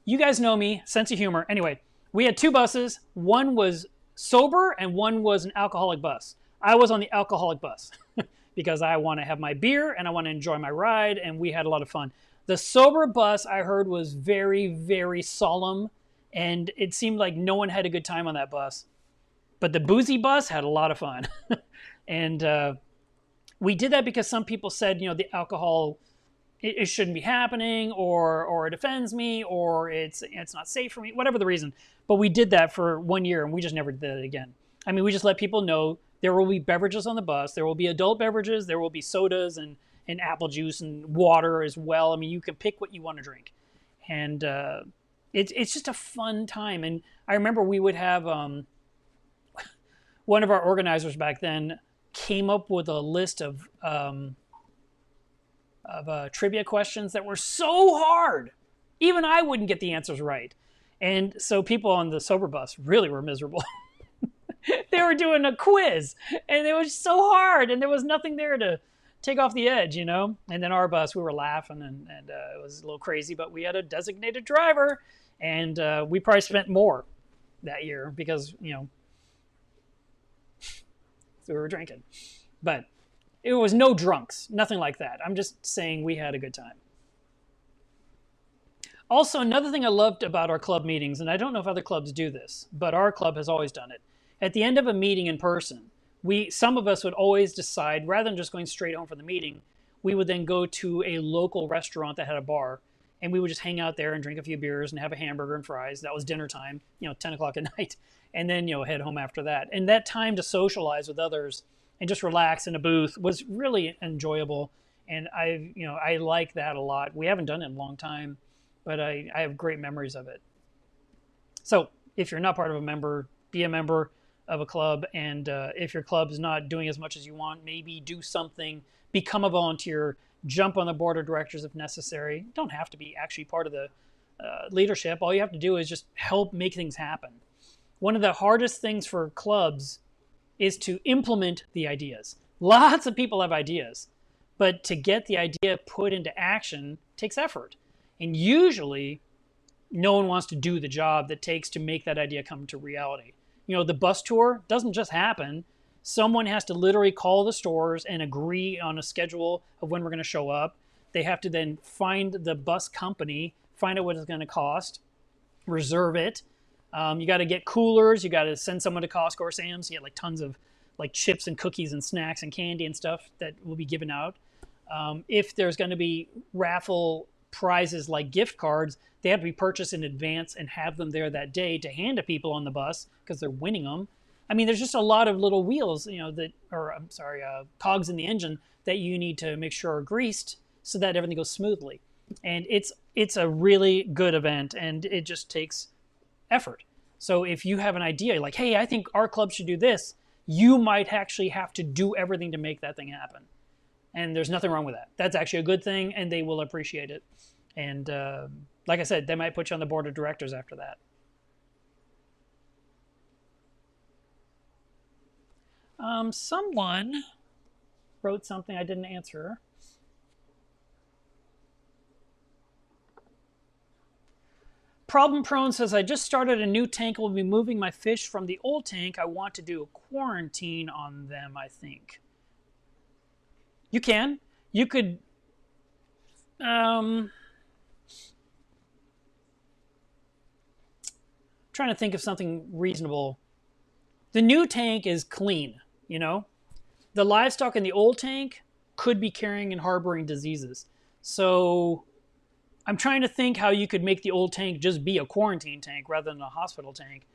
you guys know me, sense of humor. Anyway, we had 2 buses. One was sober and one was an alcoholic bus. I was on the alcoholic bus because I want to have my beer and I want to enjoy my ride, and we had a lot of fun. The sober bus, I heard, was very, very solemn, and it seemed like no one had a good time on that bus. But the boozy bus had a lot of fun. And we did that because some people said, you know, the alcohol, it shouldn't be happening, or it offends me, or it's not safe for me, whatever the reason. But we did that for 1 year, and we just never did that again. I mean, we just let people know there will be beverages on the bus. There will be adult beverages. There will be sodas and apple juice and water as well. I mean, you can pick what you want to drink. And it's just a fun time. And I remember we would have, one of our organizers back then came up with a list of trivia questions that were so hard. Even I wouldn't get the answers right. And so people on the sober bus really were miserable. They were doing a quiz, and it was so hard, and there was nothing there to take off the edge, you know? And then our bus, we were laughing, and it was a little crazy, but we had a designated driver, and we probably spent more that year because, you know, we were drinking. But it was no drunks, nothing like that. I'm just saying we had a good time. Also, another thing I loved about our club meetings, and I don't know if other clubs do this, but our club has always done it. At the end of a meeting in person, some of us would always decide, rather than just going straight home from the meeting, we would then go to a local restaurant that had a bar, and we would just hang out there and drink a few beers and have a hamburger and fries. That was dinner time, 10 o'clock at night, and then, head home after that. And that time to socialize with others and just relax in a booth was really enjoyable. And I like that a lot. We haven't done it in a long time, but I have great memories of it. So if you're not part of a member, be a member of a club. And if your club is not doing as much as you want, maybe do something, become a volunteer, jump on the board of directors if necessary. You don't have to be actually part of the leadership. All you have to do is just help make things happen. One of the hardest things for clubs is to implement the ideas. Lots of people have ideas, but to get the idea put into action takes effort. And usually, no one wants to do the job that takes to make that idea come to reality. The bus tour doesn't just happen. Someone has to literally call the stores and agree on a schedule of when we're going to show up. They have to then find the bus company, find out what it's going to cost, reserve it. You got to get coolers. You got to send someone to Costco or Sam's. You get like tons of like chips and cookies and snacks and candy and stuff that will be given out. If there's going to be raffle prizes like gift cards, they have to be purchased in advance and have them there that day to hand to people on the bus because they're winning them. I mean, there's just a lot of little wheels, cogs in the engine that you need to make sure are greased so that everything goes smoothly. And it's a really good event, and it just takes effort. So if you have an idea like, hey, I think our club should do this, you might actually have to do everything to make that thing happen. And there's nothing wrong with that. That's actually a good thing, and they will appreciate it. And like I said, they might put you on the board of directors after that. Someone wrote something I didn't answer. Problem Prone says, I just started a new tank. Will be moving my fish from the old tank. I want to do a quarantine on them, I think. You can. You could... trying to think of something reasonable. The new tank is clean, The livestock in the old tank could be carrying and harboring diseases. So I'm trying to think how you could make the old tank just be a quarantine tank rather than a hospital tank.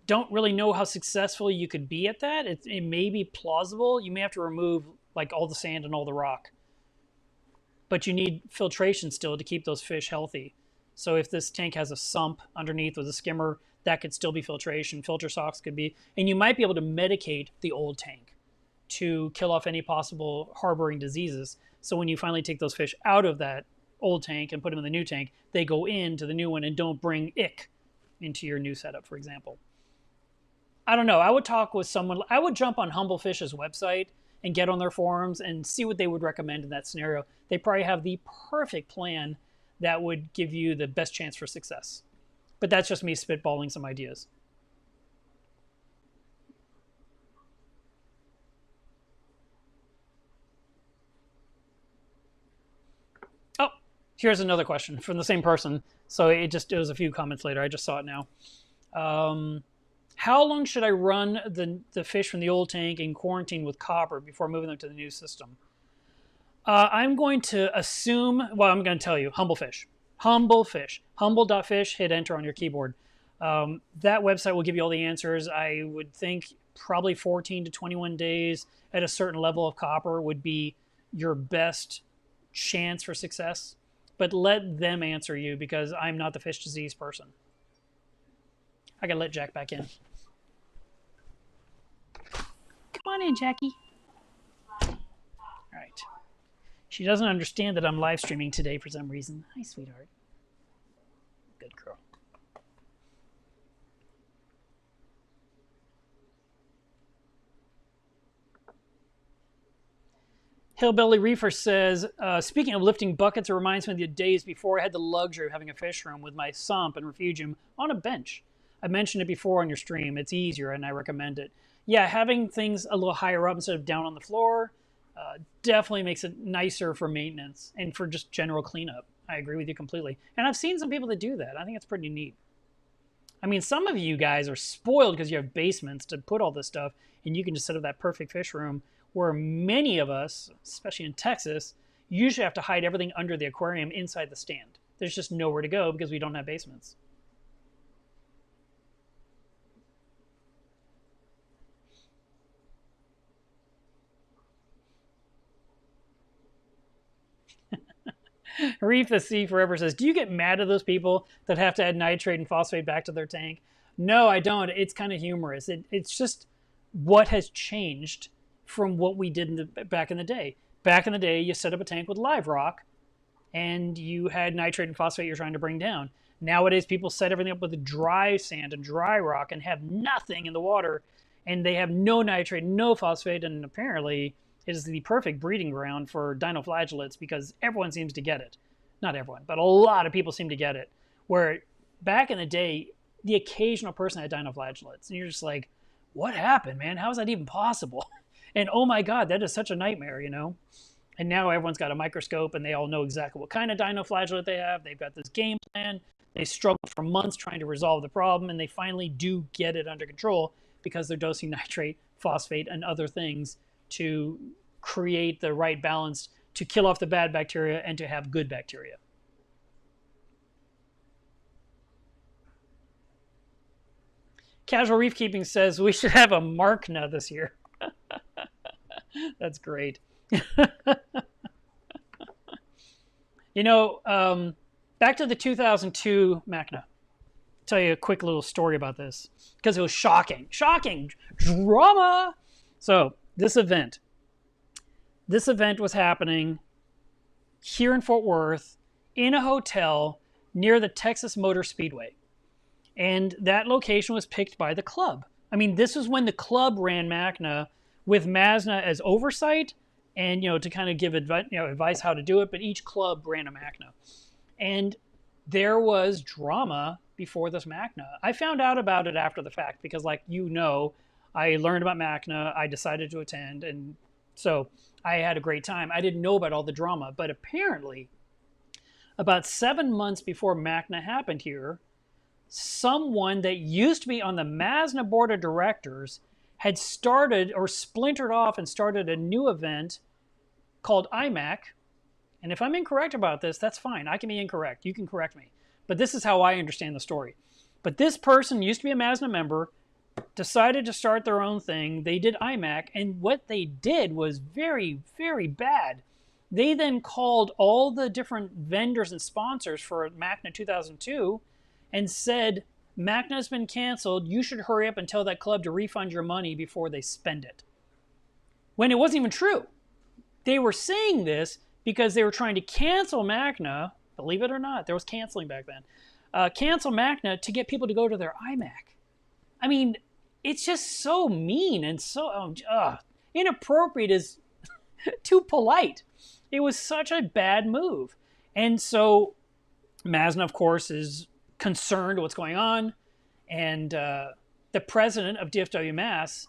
Don't really know how successful you could be at that. It may be plausible. You may have to remove like all the sand and all the rock. But you need filtration still to keep those fish healthy. So if this tank has a sump underneath with a skimmer, that could still be filtration. Filter socks could be. And you might be able to medicate the old tank to kill off any possible harboring diseases. So when you finally take those fish out of that old tank and put them in the new tank, they go into the new one and don't bring ick into your new setup, for example. I don't know. I would talk with someone. I would jump on Humble Fish's website and get on their forums and see what they would recommend in that scenario. They probably have the perfect plan that would give you the best chance for success. But that's just me spitballing some ideas. Oh, here's another question from the same person. So it was a few comments later. I just saw it now. How long should I run the fish from the old tank in quarantine with copper before moving them to the new system? I'm going to assume, I'm going to tell you, Humble Fish. Humble Fish. Humble.fish, hit enter on your keyboard. That website will give you all the answers. I would think probably 14 to 21 days at a certain level of copper would be your best chance for success. But let them answer you because I'm not the fish disease person. I gotta let Jack back in. Come on in, Jackie. All right. She doesn't understand that I'm live streaming today for some reason. Hi, sweetheart. Good girl. Hillbilly Reefer says, speaking of lifting buckets, it reminds me of the days before I had the luxury of having a fish room with my sump and refugium on a bench. I mentioned it before on your stream. It's easier, and I recommend it. Yeah, having things a little higher up instead of down on the floor definitely makes it nicer for maintenance and for just general cleanup. I agree with you completely. And I've seen some people that do that. I think it's pretty neat. I mean, some of you guys are spoiled because you have basements to put all this stuff, and you can just set up that perfect fish room, where many of us, especially in Texas, usually have to hide everything under the aquarium inside the stand. There's just nowhere to go because we don't have basements. Reef the Sea Forever says, do you get mad at those people that have to add nitrate and phosphate back to their tank? No, I don't. It's kind of humorous. It's just what has changed from what we did back in the day. Back in the day, you set up a tank with live rock, and you had nitrate and phosphate you're trying to bring down. Nowadays, people set everything up with dry sand and dry rock and have nothing in the water, and they have no nitrate, no phosphate, and apparently it is the perfect breeding ground for dinoflagellates because everyone seems to get it. Not everyone, but a lot of people seem to get it. Where back in the day, the occasional person had dinoflagellates, and you're just like, what happened, man? How is that even possible? And oh my God, that is such a nightmare, you know? And now everyone's got a microscope and they all know exactly what kind of dinoflagellate they have. They've got this game plan. They struggle for months trying to resolve the problem, and they finally do get it under control because they're dosing nitrate, phosphate, and other things to create the right balance to kill off the bad bacteria and to have good bacteria. Casual Reef Keeping says we should have a Machna this year. That's great. You know, back to the 2002 Machna. I'll tell you a quick little story about this because it was shocking. Shocking drama. So this event was happening here in Fort Worth in a hotel near the Texas Motor Speedway. And that location was picked by the club. I mean, this was when the club ran Machna with Machna as oversight and, you know, to kind of give advice how to do it. But each club ran a Machna. And there was drama before this Machna. I found out about it after the fact because, like, you know, I learned about Machna. I decided to attend. And so I had a great time. I didn't know about all the drama. But apparently, about 7 months before Machna happened here, someone that used to be on the Machna board of directors had started or splintered off and started a new event called IMAC. And if I'm incorrect about this, that's fine. I can be incorrect. You can correct me. But this is how I understand the story. But this person used to be a Machna member, decided to start their own thing. They did IMAC, and what they did was very, very bad. They then called all the different vendors and sponsors for Machna 2002 and said, Machna's been canceled. You should hurry up and tell that club to refund your money before they spend it. When it wasn't even true. They were saying this because they were trying to cancel Machna. Believe it or not, there was canceling back then. Cancel Machna to get people to go to their IMAC. I mean, it's just so mean and so inappropriate is too polite. It was such a bad move. And so Machna, of course, is concerned what's going on, and the president of DFW Mass,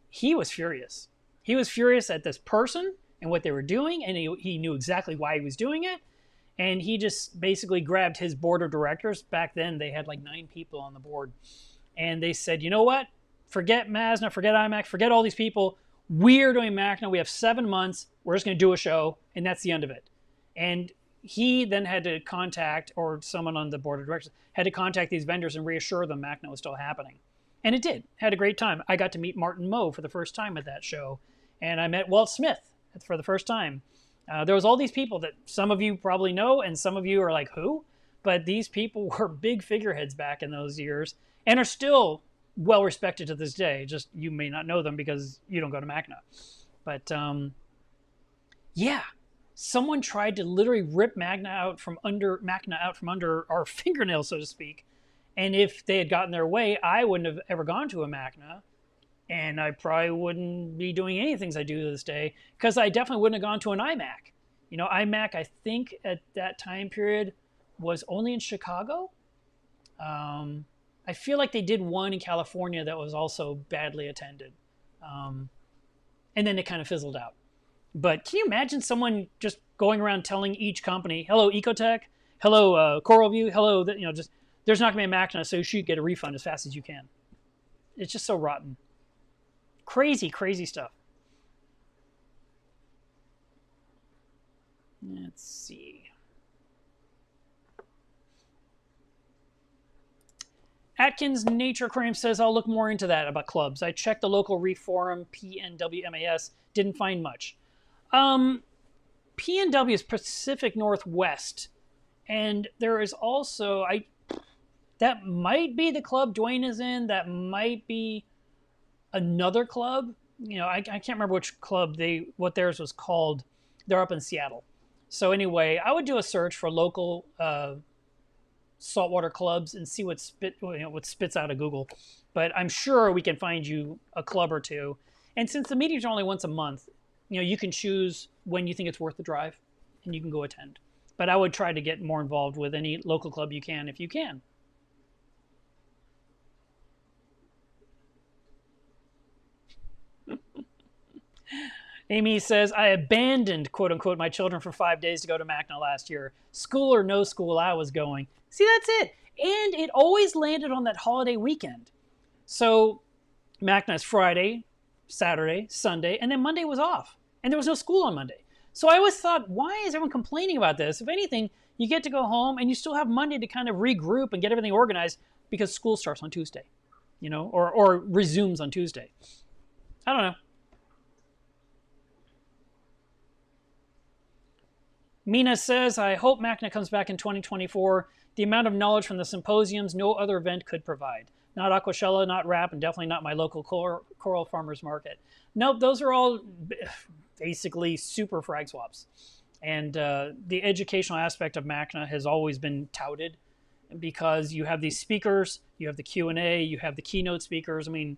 he was furious. He was furious at this person and what they were doing, and he knew exactly why he was doing it, and he just basically grabbed his board of directors. Back then, they had like 9 people on the board, and they said, you know what? Forget Machna, forget IMAC, forget all these people. We're doing Machna. We have 7 months. We're just going to do a show, and that's the end of it. And he then had to contact, or someone on the board of directors had to contact these vendors and reassure them Machna was still happening. And it did. Had a great time. I got to meet Martin Moe for the first time at that show. And I met Walt Smith for the first time. There was all these people that some of you probably know, and some of you are like, who? But these people were big figureheads back in those years and are still well respected to this day. Just you may not know them because you don't go to Machna. But yeah. Someone tried to literally rip Machna out from under our fingernails, so to speak. And if they had gotten their way, I wouldn't have ever gone to a Machna. And I probably wouldn't be doing any things I do to this day, because I definitely wouldn't have gone to an IMAC. You know, IMAC, I think at that time period was only in Chicago. I feel like they did one in California that was also badly attended. And then it kind of fizzled out. But can you imagine someone just going around telling each company, hello, Ecotech, hello, CoralView, hello, just there's not going to be a Machna, so you should get a refund as fast as you can. It's just so rotten. Crazy, crazy stuff. Let's see. Atkins Nature Aquarium says, I'll look more into that about clubs. I checked the local reef forum, PNWMAS, didn't find much. PNW is Pacific Northwest, and there is also that might be the club Dwayne is in. That might be another club. I can't remember which club what theirs was called. They're up in Seattle. So anyway, I would do a search for local saltwater clubs and see what spits out of Google. But I'm sure we can find you a club or two. And since the meetings are only once a month, you can choose when you think it's worth the drive, and you can go attend. But I would try to get more involved with any local club you can if you can. Amy says, I abandoned, quote unquote, my children for 5 days to go to Machna last year. School or no school, I was going. See, that's it. And it always landed on that holiday weekend. So Machna is Friday, Saturday, Sunday, and then Monday was off. And there was no school on Monday. So I always thought, why is everyone complaining about this? If anything, you get to go home and you still have Monday to kind of regroup and get everything organized because school starts on Tuesday, or resumes on Tuesday. I don't know. Mina says, I hope Machna comes back in 2024. The amount of knowledge from the symposiums no other event could provide. Not Aquashella, not RAP, and definitely not my local coral farmers market. Nope, those are all basically super frag swaps. And the educational aspect of Machna has always been touted because you have these speakers, you have the Q&A, you have the keynote speakers. I mean,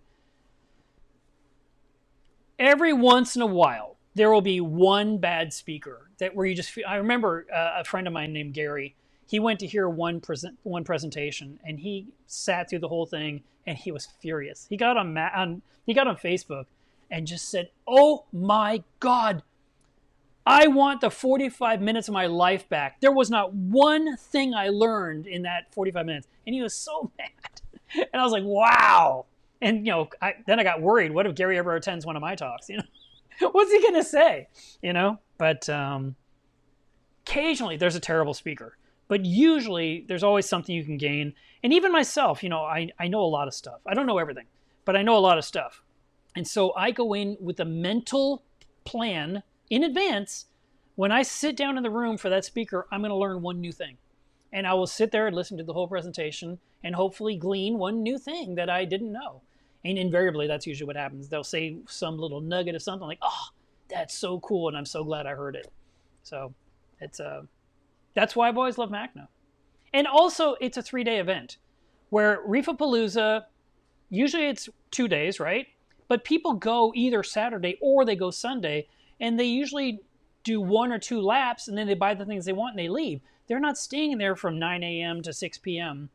every once in a while, there will be one bad speaker where you just feel. I remember a friend of mine named Gary. He went to hear one presentation, and he sat through the whole thing, and he was furious. He got on Facebook and just said, "Oh my God, I want the 45 minutes of my life back. There was not one thing I learned in that 45 minutes," and he was so mad. And I was like, "Wow!" And then I got worried. What if Gary ever attends one of my talks? What's he going to say? But occasionally there's a terrible speaker. But usually there's always something you can gain. And even myself, I know a lot of stuff. I don't know everything, but I know a lot of stuff. And so I go in with a mental plan in advance. When I sit down in the room for that speaker, I'm going to learn one new thing. And I will sit there and listen to the whole presentation and hopefully glean one new thing that I didn't know. And invariably, that's usually what happens. They'll say some little nugget of something like, "Oh, that's so cool, and I'm so glad I heard it." So that's why I've always loved Machna. And also, it's a 3-day event where Reefapalooza, usually it's 2 days, right? But people go either Saturday or they go Sunday, and they usually do 1 or 2 laps, and then they buy the things they want and they leave. They're not staying there from 9 a.m. to 6 p.m.,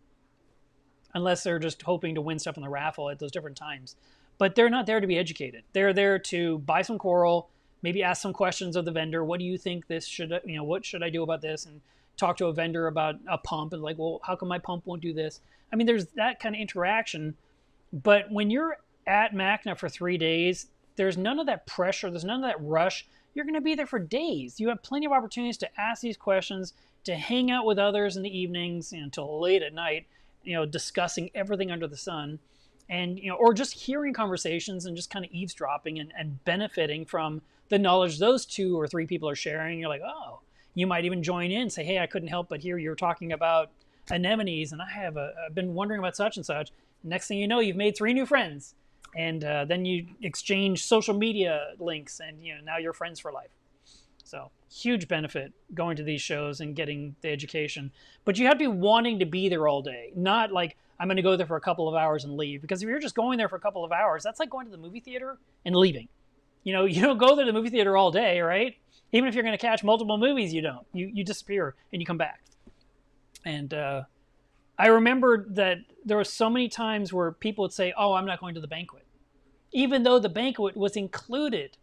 unless they're just hoping to win stuff in the raffle at those different times. But they're not there to be educated. They're there to buy some coral, maybe ask some questions of the vendor. What do you think this should, what should I do about this? And talk to a vendor about a pump and like, well, how come my pump won't do this? I mean, there's that kind of interaction. But when you're at Machna for 3 days, there's none of that pressure. There's none of that rush. You're going to be there for days. You have plenty of opportunities to ask these questions, to hang out with others in the evenings until late at night, discussing everything under the sun, and or just hearing conversations and just kind of eavesdropping and benefiting from the knowledge those 2 or 3 people are sharing. You're like, oh, you might even join in and say, hey, I couldn't help but hear you're talking about anemones, and I've been wondering about such and such. Next thing you know, you've made 3 new friends, and then you exchange social media links, and now you're friends for life. So huge benefit going to these shows and getting the education. But you have to be wanting to be there all day, not like I'm going to go there for a couple of hours and leave. Because if you're just going there for a couple of hours, that's like going to the movie theater and leaving. You don't go to the movie theater all day, right? Even if you're going to catch multiple movies, you don't. You disappear and you come back. And I remember that there were so many times where people would say, oh, I'm not going to the banquet, even though the banquet was included.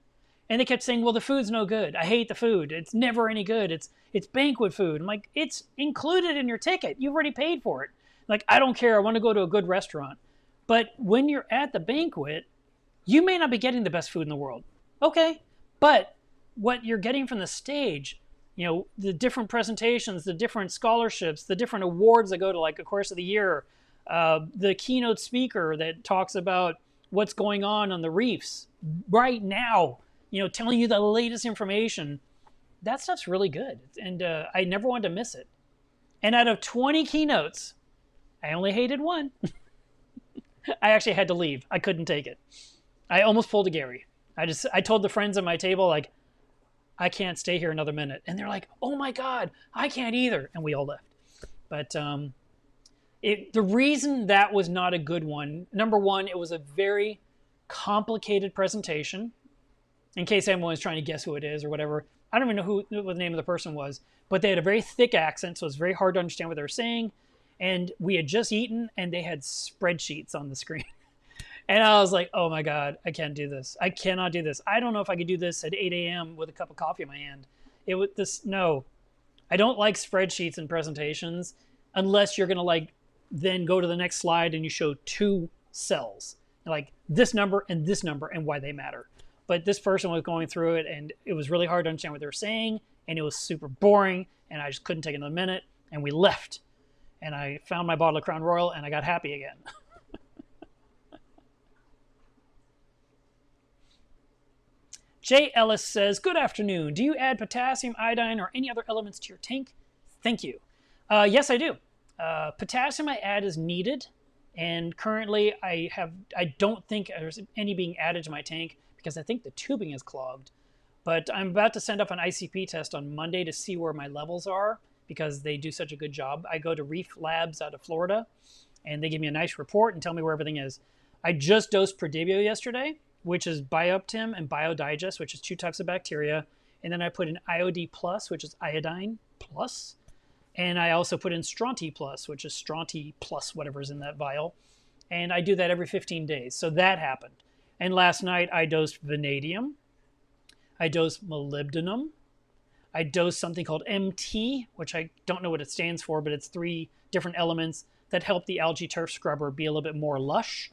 And they kept saying, well, the food's no good. I hate the food. It's never any good. It's banquet food. I'm like, it's included in your ticket. You've already paid for it. Like, I don't care. I want to go to a good restaurant. But when you're at the banquet, you may not be getting the best food in the world. Okay. But what you're getting from the stage, the different presentations, the different scholarships, the different awards that go to like a course of the year, the keynote speaker that talks about what's going on the reefs right now, telling you the latest information. that stuff's really good. And I never wanted to miss it. And out of 20 keynotes, I only hated one. I actually had to leave. I couldn't take it. I almost pulled a Gary. I told the friends at my table, like, I can't stay here another minute. And they're like, oh my God, I can't either. And we all left. But the reason that was not a good one, number one, it was a very complicated presentation. In case anyone was trying to guess who it is or whatever. I don't even know what the name of the person was. But they had a very thick accent, so it was very hard to understand what they were saying. And we had just eaten, and they had spreadsheets on the screen. And I was like, oh my God, I can't do this. I cannot do this. I don't know if I could do this at 8 a.m. with a cup of coffee in my hand. No. I don't like spreadsheets and presentations unless you're going to like then go to the next slide and you show two cells. Like this number and why they matter. But this person was going through it, and it was really hard to understand what they were saying, and it was super boring, and I just couldn't take another minute, and we left. And I found my bottle of Crown Royal, and I got happy again. Jay Ellis says, good afternoon. Do you add potassium, iodine, or any other elements to your tank? Thank you. Yes, I do. Potassium I add as needed, and currently I don't think there's any being added to my tank because I think the tubing is clogged. But I'm about to send up an ICP test on Monday to see where my levels are because they do such a good job. I go to Reef Labs out of Florida, and they give me a nice report and tell me where everything is. I just dosed Prodibio yesterday, which is Bioptim and Biodigest, which is 2 types of bacteria. And then I put in IOD+, which is iodine plus. And I also put in Stronti+, which is Stronti plus whatever's in that vial. And I do that every 15 days. So that happened. And last night I dosed vanadium. I dosed molybdenum. I dosed something called MT, which I don't know what it stands for, but it's 3 different elements that help the algae turf scrubber be a little bit more lush.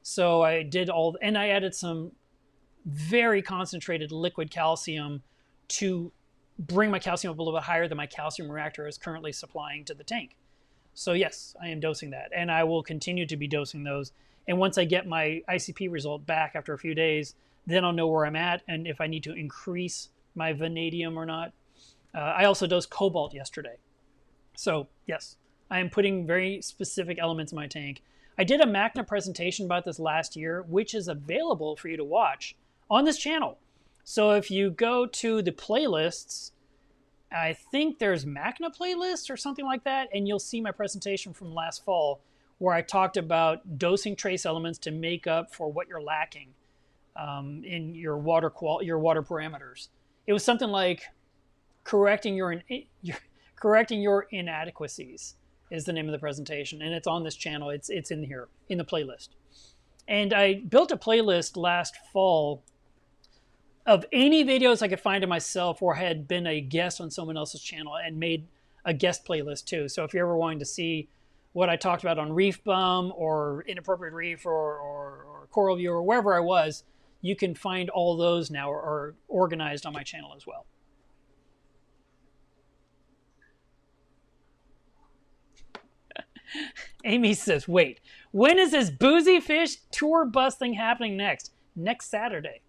So I did and I added some very concentrated liquid calcium to bring my calcium up a little bit higher than my calcium reactor is currently supplying to the tank. So yes, I am dosing that, and I will continue to be dosing those. And once I get my ICP result back after a few days, then I'll know where I'm at and if I need to increase my vanadium or not. I also dosed cobalt yesterday. So yes, I am putting very specific elements in my tank. I did a Machna presentation about this last year, which is available for you to watch on this channel. So if you go to the playlists, I think there's Machna playlists or something like that, and you'll see my presentation from last fall where I talked about dosing trace elements to make up for what you're lacking in your water parameters. It was something like correcting your inadequacies is the name of the presentation, and it's on this channel. It's in here in the playlist. And I built a playlist last fall of any videos I could find of myself or had been a guest on someone else's channel and made a guest playlist too. So if you're ever wanting to see what I talked about on Reef Bum or Inappropriate Reef or Coral View or wherever I was, you can find all those now or organized on my channel as well. Amy says, wait, when is this Boozy Fish tour bus thing happening next? Next Saturday.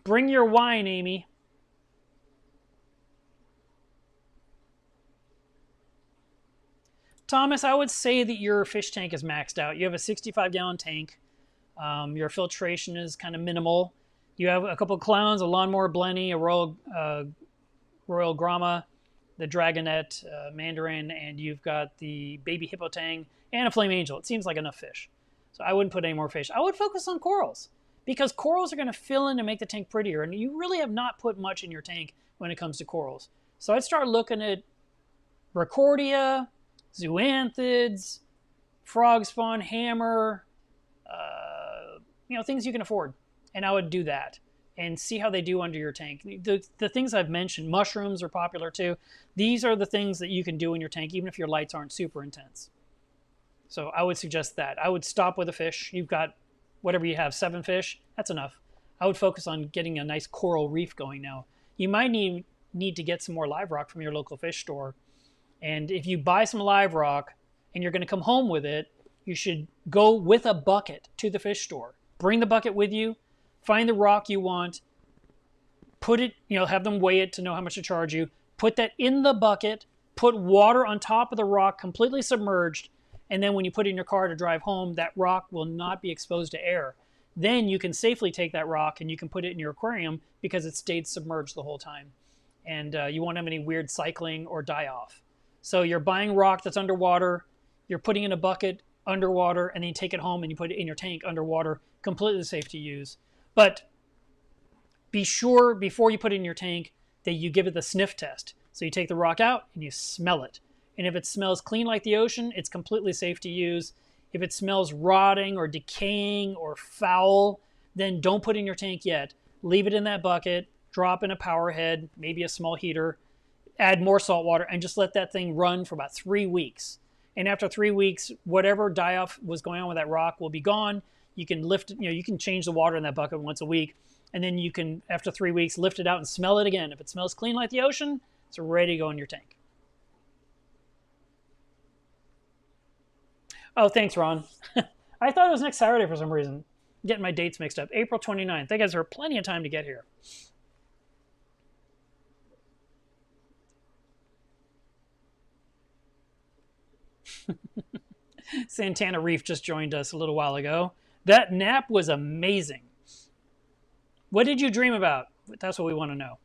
Bring your wine, Amy. Thomas, I would say that your fish tank is maxed out. You have a 65-gallon tank. Your filtration is kind of minimal. You have a couple of clowns, a Lawnmower Blenny, a Royal Grama, the Dragonette Mandarin, and you've got the Baby Hippo Tang and a Flame Angel. It seems like enough fish. So I wouldn't put any more fish. I would focus on corals because corals are going to fill in and make the tank prettier, and you really have not put much in your tank when it comes to corals. So I'd start looking at Rickordia, zoanthids, frog spawn, hammer, things you can afford. And I would do that and see how they do under your tank. The things I've mentioned, mushrooms are popular too. These are the things that you can do in your tank, even if your lights aren't super intense. So I would suggest that. I would stop with a fish. You've got whatever you have, 7 fish. That's enough. I would focus on getting a nice coral reef going now. You might need to get some more live rock from your local fish store. And if you buy some live rock and you're going to come home with it, you should go with a bucket to the fish store. Bring the bucket with you, find the rock you want, put it, have them weigh it to know how much to charge you, put that in the bucket, put water on top of the rock completely submerged, and then when you put it in your car to drive home, that rock will not be exposed to air. Then you can safely take that rock and you can put it in your aquarium because it stayed submerged the whole time. And you won't have any weird cycling or die-off. So you're buying rock that's underwater, you're putting in a bucket underwater, and then you take it home and you put it in your tank underwater, completely safe to use. But be sure before you put it in your tank that you give it the sniff test. So you take the rock out and you smell it. And if it smells clean like the ocean, it's completely safe to use. If it smells rotting or decaying or foul, then don't put it in your tank yet. Leave it in that bucket, drop in a power head, maybe a small heater, add more salt water, and just let that thing run for about 3 weeks. And after 3 weeks, whatever die-off was going on with that rock will be gone. You can lift it, you can change the water in that bucket once a week. And then you can, after 3 weeks, lift it out and smell it again. If it smells clean like the ocean, it's ready to go in your tank. Oh, thanks, Ron. I thought it was next Saturday for some reason. I'm getting my dates mixed up. April 29th. That gives her plenty of time to get here. Santana Reef just joined us a little while ago. That nap was amazing. What did you dream about? That's what we want to know.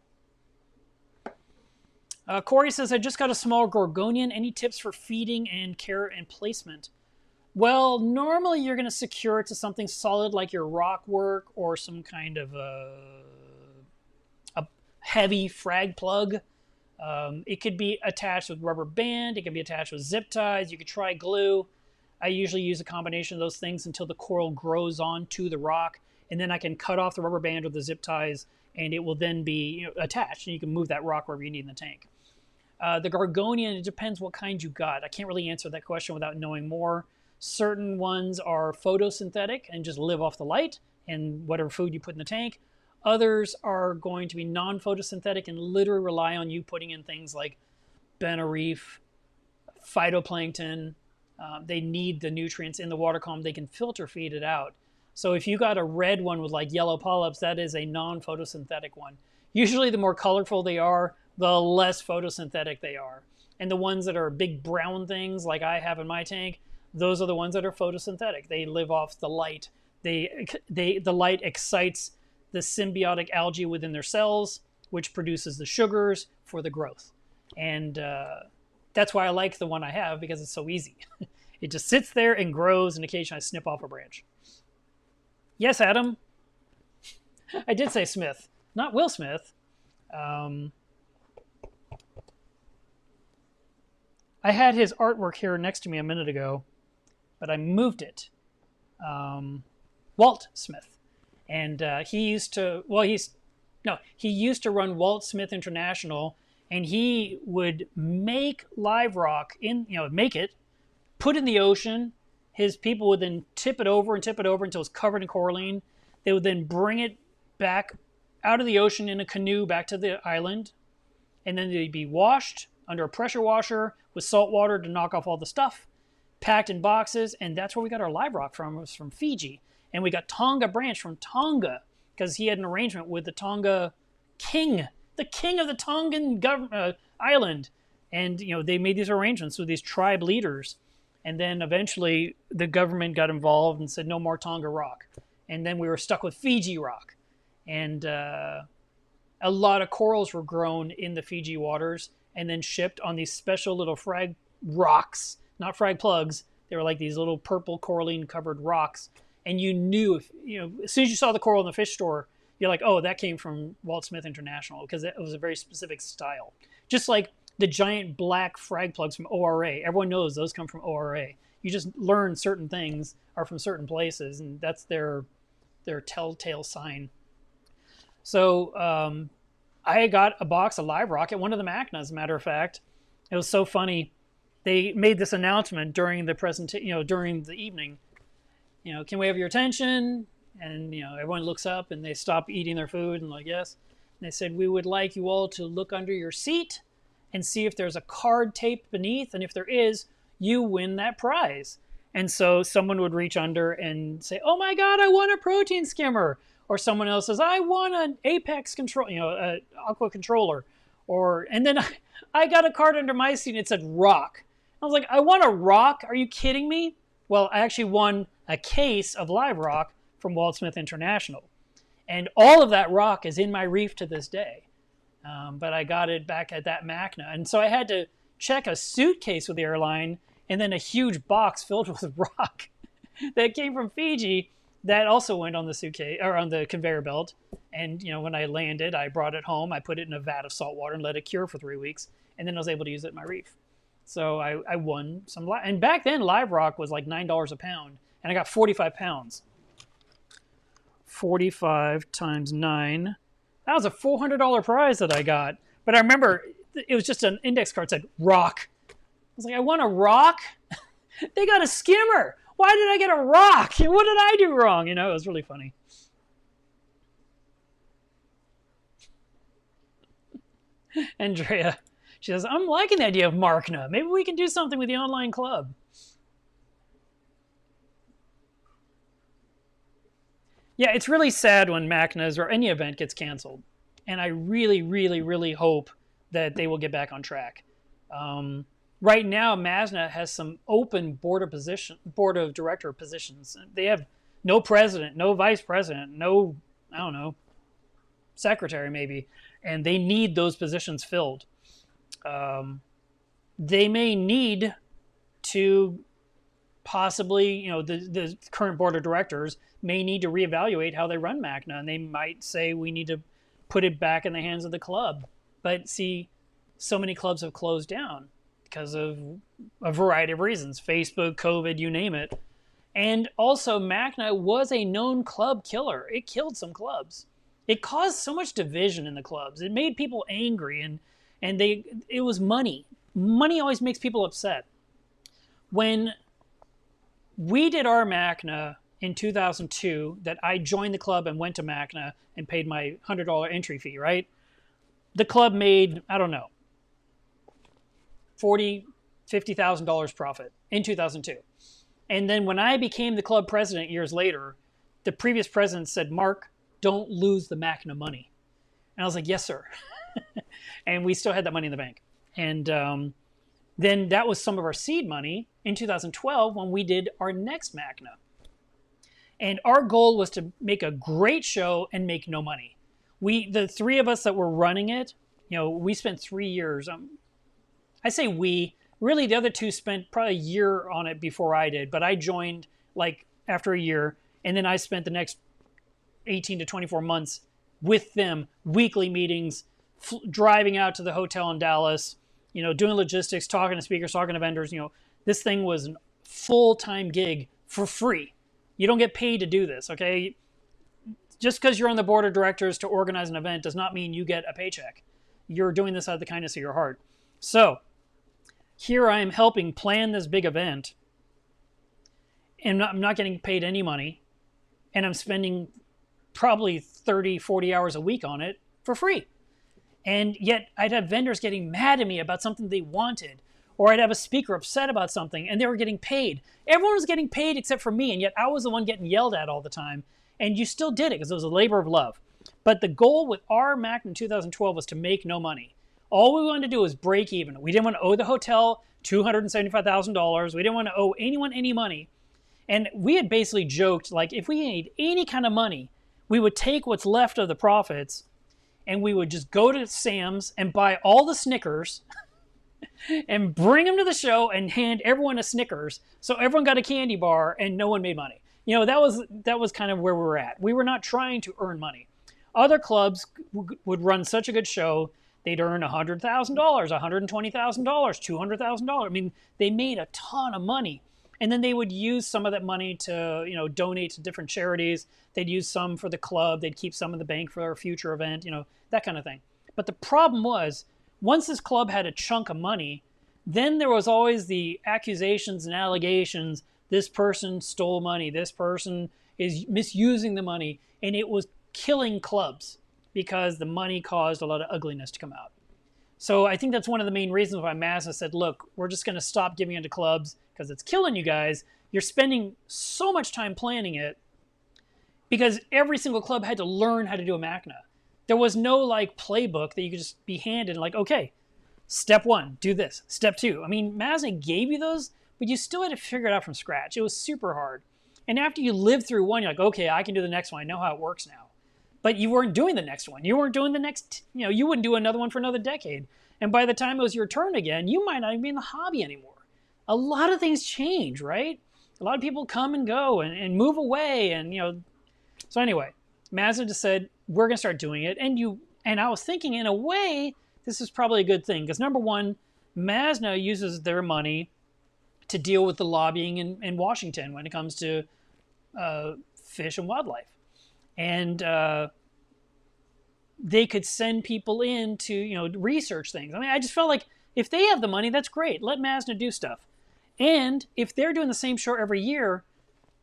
Corey says, I just got a small Gorgonian. Any tips for feeding and care and placement? Well, normally you're going to secure it to something solid like your rock work or some kind of a heavy frag plug. It could be attached with rubber band. It can be attached with zip ties. You could try glue. I usually use a combination of those things until the coral grows onto the rock. And then I can cut off the rubber band or the zip ties, and it will then be attached. And you can move that rock wherever you need in the tank. The Gorgonian, it depends what kind you got. I can't really answer that question without knowing more. Certain ones are photosynthetic and just live off the light and whatever food you put in the tank. Others are going to be non-photosynthetic and literally rely on you putting in things like Reef, phytoplankton. They need the nutrients in the water column. They can filter feed it out. So if you got a red one with like yellow polyps, that is a non-photosynthetic one. Usually the more colorful they are, the less photosynthetic they are. And the ones that are big brown things like I have in my tank, those are the ones that are photosynthetic. They live off the light. The light excites the symbiotic algae within their cells, which produces the sugars for the growth. And that's why I like the one I have, because it's so easy. It just sits there and grows, and occasionally I snip off a branch. Yes, Adam. I did say Smith, not Will Smith. I had his artwork here next to me a minute ago, but I moved it. Walt Smith. And he used to run Walt Smith International, and he would make live rock make it, put it in the ocean. His people would then tip it over until it's covered in coralline. They would then bring it back out of the ocean in a canoe back to the island, and then they'd be washed under a pressure washer with salt water to knock off all the stuff, packed in boxes, and that's where we got our live rock from. It was from Fiji. And we got Tonga branch from Tonga because he had an arrangement with the Tonga king, the king of the Tongan island. And, they made these arrangements with these tribe leaders. And then eventually the government got involved and said, no more Tonga rock. And then we were stuck with Fiji rock. And a lot of corals were grown in the Fiji waters and then shipped on these special little frag rocks, not frag plugs. They were like these little purple coralline covered rocks. And you knew, as soon as you saw the coral in the fish store, you're like, oh, that came from Walt Smith International, because it was a very specific style. Just like the giant black frag plugs from ORA. Everyone knows those come from ORA. You just learn certain things are from certain places, and that's their telltale sign. So I got a box of live rock at one of the Machna, as a matter of fact. It was so funny. They made this announcement during the presentation, during the evening. Can we have your attention? And, everyone looks up and they stop eating their food and like, yes. And they said, we would like you all to look under your seat and see if there's a card taped beneath. And if there is, you win that prize. And so someone would reach under and say, oh my God, I won a protein skimmer. or someone else says, I want an Apex control, an Aqua controller, and then I got a card under my seat and it said rock. I was like, I want a rock? Are you kidding me? Well, I actually won a case of live rock from Walt Smith International. And all of that rock is in my Reef to this day. But I got it back at that Machna. And so I had to check a suitcase with the airline and then a huge box filled with rock that came from Fiji that also went on the suitcase or on the conveyor belt. And, when I landed, I brought it home. I put it in a vat of salt water and let it cure for 3 weeks. And then I was able to use it in my Reef. So I won some. And back then, live rock was like $9 a pound. And I got 45 pounds. 45 times 9. That was a $400 prize that I got. But I remember it was just an index card that said rock. I was like, I want a rock? They got a skimmer. Why did I get a rock? What did I do wrong? It was really funny. Andrea, she says, I'm liking the idea of Machna. Maybe we can do something with the online club. Yeah, it's really sad when Machna's or any event gets canceled. And I really, really, really hope that they will get back on track. Right now, Machna has some open board of director positions. They have no president, no vice president, no, I don't know, secretary maybe. And they need those positions filled. They may need to possibly, the current board of directors may need to reevaluate how they run Machna, and they might say we need to put it back in the hands of the club. But see, so many clubs have closed down because of a variety of reasons, Facebook, COVID, you name it. And also, Machna was a known club killer. It killed some clubs. It caused so much division in the clubs. It made people angry, and it was money. Money always makes people upset. When we did our Machna in 2002, that I joined the club and went to Machna and paid my $100 entry fee, right? The club made, I don't know, $40,000, $50,000 profit in 2002. And then when I became the club president years later, the previous president said, Mark, don't lose the Machna money. And I was like, yes, sir. And we still had that money in the bank. And then that was some of our seed money in 2012 when we did our next Machna. And our goal was to make a great show and make no money. The three of us that were running it, we spent 3 years. I say we, really the other two spent probably a year on it before I did, but I joined like after a year, and then I spent the next 18 to 24 months with them, weekly meetings, driving out to the hotel in Dallas, doing logistics, talking to speakers, talking to vendors. This thing was a full-time gig for free. You don't get paid to do this, okay? Just because you're on the board of directors to organize an event does not mean you get a paycheck. You're doing this out of the kindness of your heart. So here I am helping plan this big event, and I'm not getting paid any money, and I'm spending probably 30, 40 hours a week on it for free. And yet I'd have vendors getting mad at me about something they wanted, or I'd have a speaker upset about something and they were getting paid. Everyone was getting paid except for me, and yet I was the one getting yelled at all the time. And you still did it because it was a labor of love. But the goal with our Machna in 2012 was to make no money. All we wanted to do was break even. We didn't want to owe the hotel $275,000. We didn't want to owe anyone any money. And we had basically joked, like, if we need any kind of money, we would take what's left of the profits and we would just go to Sam's and buy all the Snickers and bring them to the show and hand everyone a Snickers. So everyone got a candy bar and no one made money. That was kind of where we were at. We were not trying to earn money. Other clubs would run such a good show, they'd earn $100,000, $120,000, $200,000. I mean, they made a ton of money. And then they would use some of that money to, donate to different charities. They'd use some for the club. They'd keep some in the bank for their future event, that kind of thing. But the problem was, once this club had a chunk of money, then there was always the accusations and allegations. This person stole money. This person is misusing the money. And it was killing clubs because the money caused a lot of ugliness to come out. So I think that's one of the main reasons why Machna said, look, we're just going to stop giving into clubs because it's killing you guys. You're spending so much time planning it because every single club had to learn how to do a Machna. There was no like playbook that you could just be handed like, okay, step 1, do this. Step 2. I mean, Machna gave you those, but you still had to figure it out from scratch. It was super hard. And after you live through one, you're like, okay, I can do the next one. I know how it works now. But you weren't doing the next one. You weren't doing the next, you wouldn't do another one for another decade. And by the time it was your turn again, you might not even be in the hobby anymore. A lot of things change, right? A lot of people come and go and move away. And, so anyway, Machna just said, we're going to start doing it. And I was thinking, in a way, this is probably a good thing. Because number one, Machna uses their money to deal with the lobbying in Washington when it comes to fish and wildlife. And they could send people in to, research things. I mean, I just felt like if they have the money, that's great. Let Machna do stuff. And if they're doing the same show every year,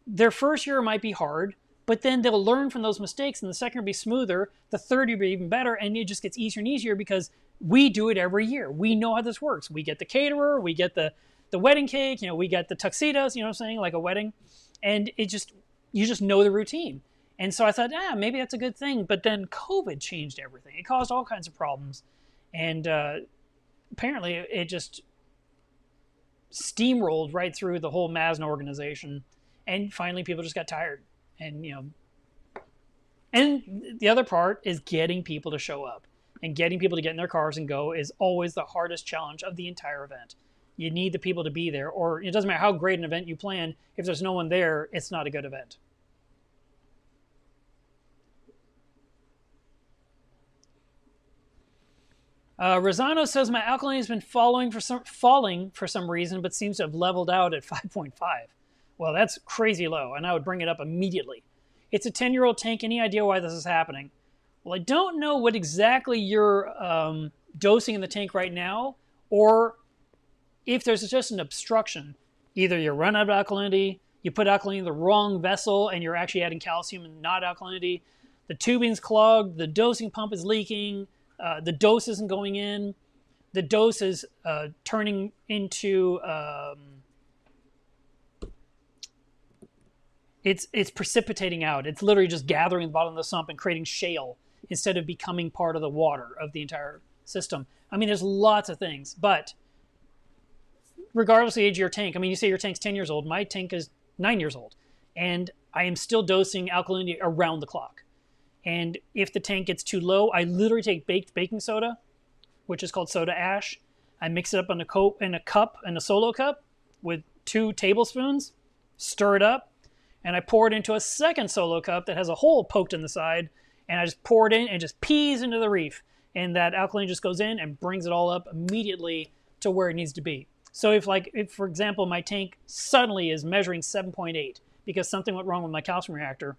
their first year might be hard, but then they'll learn from those mistakes, and the second will be smoother, the third will be even better, and it just gets easier and easier because we do it every year. We know how this works. We get the caterer, we get the wedding cake, we get the tuxedos, what I'm saying, like a wedding, and you just know the routine. And so I thought, maybe that's a good thing. But then COVID changed everything. It caused all kinds of problems. And apparently it just steamrolled right through the whole Machna organization. And finally people just got tired. And, and the other part is getting people to show up. And getting people to get in their cars and go is always the hardest challenge of the entire event. You need the people to be there. Or it doesn't matter how great an event you plan. If there's no one there, it's not a good event. Rosano says my alkalinity has been falling for some reason, but seems to have leveled out at 5.5. Well, that's crazy low, and I would bring it up immediately. It's a 10-year-old tank. Any idea why this is happening? Well, I don't know what exactly you're dosing in the tank right now, or if there's just an obstruction. Either you run out of alkalinity, you put alkalinity in the wrong vessel, and you're actually adding calcium and not alkalinity. The tubing's clogged, the dosing pump is leaking, the dose isn't going in. The dose is turning into... It's precipitating out. It's literally just gathering the bottom of the sump and creating shale instead of becoming part of the water of the entire system. I mean, there's lots of things. But regardless of the age of your tank, I mean, you say your tank's 10 years old. My tank is 9 years old. And I am still dosing alkalinity around the clock. And if the tank gets too low, I literally take baked baking soda, which is called soda ash. I mix it up in a solo cup with 2 tablespoons, stir it up, and I pour it into a second solo cup that has a hole poked in the side, and I just pour it in and just pees into the reef. And that alkalinity just goes in and brings it all up immediately to where it needs to be. So if for example, my tank suddenly is measuring 7.8 because something went wrong with my calcium reactor,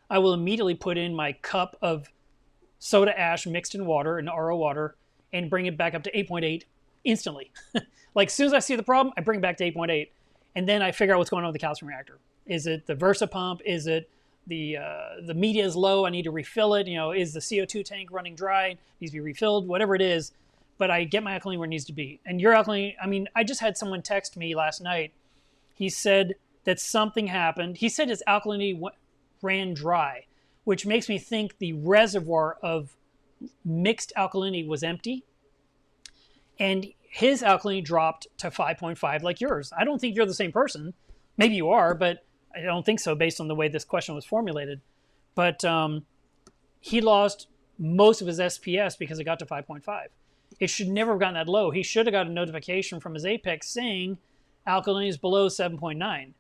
I will immediately put in my cup of soda ash mixed in water, in RO water, and bring it back up to 8.8 instantly. Like as soon as I see the problem, I bring it back to 8.8, and then I figure out what's going on with the calcium reactor. Is it the Versa pump? Is it the media is low, I need to refill it? Is the CO2 tank running dry, needs to be refilled? Whatever it is, but I get my alkalinity where it needs to be. And your alkalinity, I mean, I just had someone text me last night. He said that something happened. He said his alkalinity ran dry, which makes me think the reservoir of mixed alkalinity was empty, and his alkalinity dropped to 5.5 like yours. I don't think you're the same person. Maybe you are, but I don't think so based on the way this question was formulated. But he lost most of his SPS because it got to 5.5. It should never have gotten that low. He should have got a notification from his Apex saying alkalinity is below 7.9.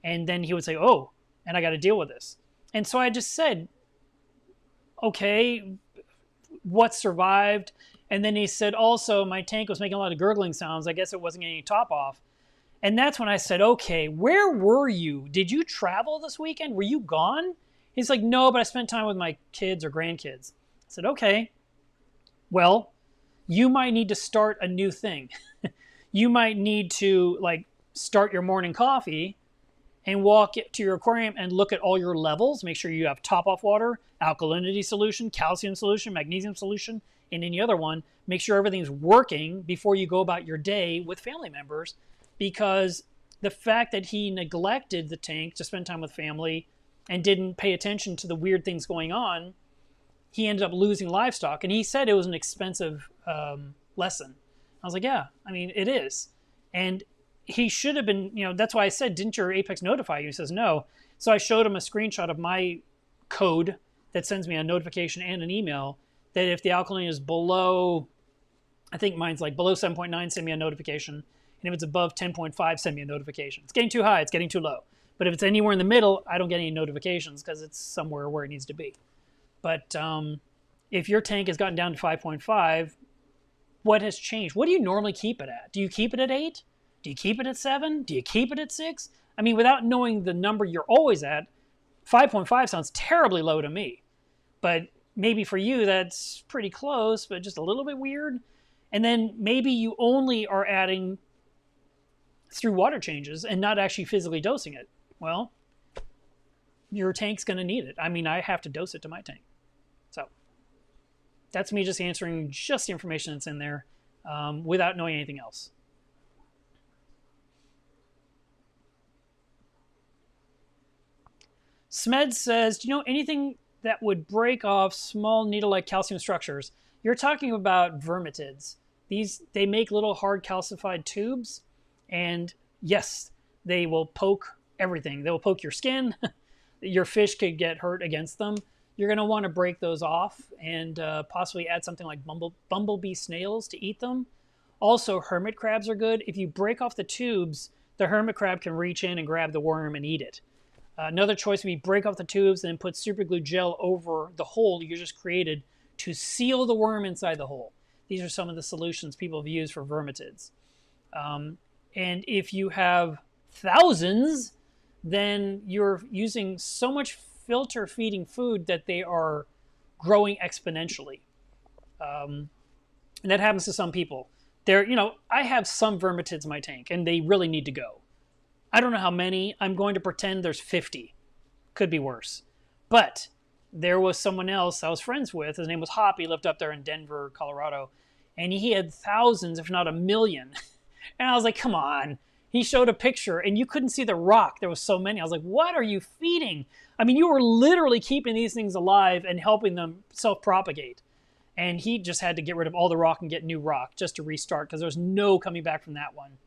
And then he would say, oh, and I got to deal with this. And so I just said, okay, what survived? And then he said, also, my tank was making a lot of gurgling sounds. I guess it wasn't getting any top off. And that's when I said, okay, where were you? Did you travel this weekend? Were you gone? He's like, no, but I spent time with my kids or grandkids. I said, okay, well, you might need to start a new thing. You might need to start your morning coffee and walk to your aquarium and look at all your levels. Make sure you have top-off water, alkalinity solution, calcium solution, magnesium solution, and any other one. Make sure everything's working before you go about your day with family members, because the fact that he neglected the tank to spend time with family and didn't pay attention to the weird things going on, he ended up losing livestock. And he said it was an expensive lesson. I was like, yeah, I mean, it is. And he should have been, that's why I said, didn't your Apex notify you? He says, no. So I showed him a screenshot of my code that sends me a notification and an email that if the alkalinity is below, I think mine's like below 7.9, send me a notification. And if it's above 10.5, send me a notification. It's getting too high, it's getting too low. But if it's anywhere in the middle, I don't get any notifications because it's somewhere where it needs to be. But if your tank has gotten down to 5.5, what has changed? What do you normally keep it at? Do you keep it at 8? Do you keep it at 7? Do you keep it at 6? I mean, without knowing the number you're always at, 5.5 sounds terribly low to me. But maybe for you, that's pretty close, but just a little bit weird. And then maybe you only are adding through water changes and not actually physically dosing it. Well, your tank's going to need it. I mean, I have to dose it to my tank. So that's me just answering just the information that's in there without knowing anything else. Smed says, do you know anything that would break off small needle-like calcium structures? You're talking about vermitids. They make little hard calcified tubes, and yes, they will poke everything. They will poke your skin. Your fish could get hurt against them. You're going to want to break those off and possibly add something like bumblebee snails to eat them. Also, hermit crabs are good. If you break off the tubes, the hermit crab can reach in and grab the worm and eat it. Another choice would be break off the tubes and then put super glue gel over the hole you just created to seal the worm inside the hole. These are some of the solutions people have used for vermitids. And if you have thousands, then you're using so much filter feeding food that they are growing exponentially. And that happens to some people. I have some vermitids in my tank, and they really need to go. I don't know how many. I'm going to pretend there's 50. Could be worse. But there was someone else I was friends with. His name was Hop. He lived up there in Denver, Colorado. And he had thousands, if not a million. And I was like, come on. He showed a picture, and you couldn't see the rock. There was so many. I was like, what are you feeding? I mean, you were literally keeping these things alive and helping them self-propagate. And he just had to get rid of all the rock and get new rock just to restart because there was no coming back from that one.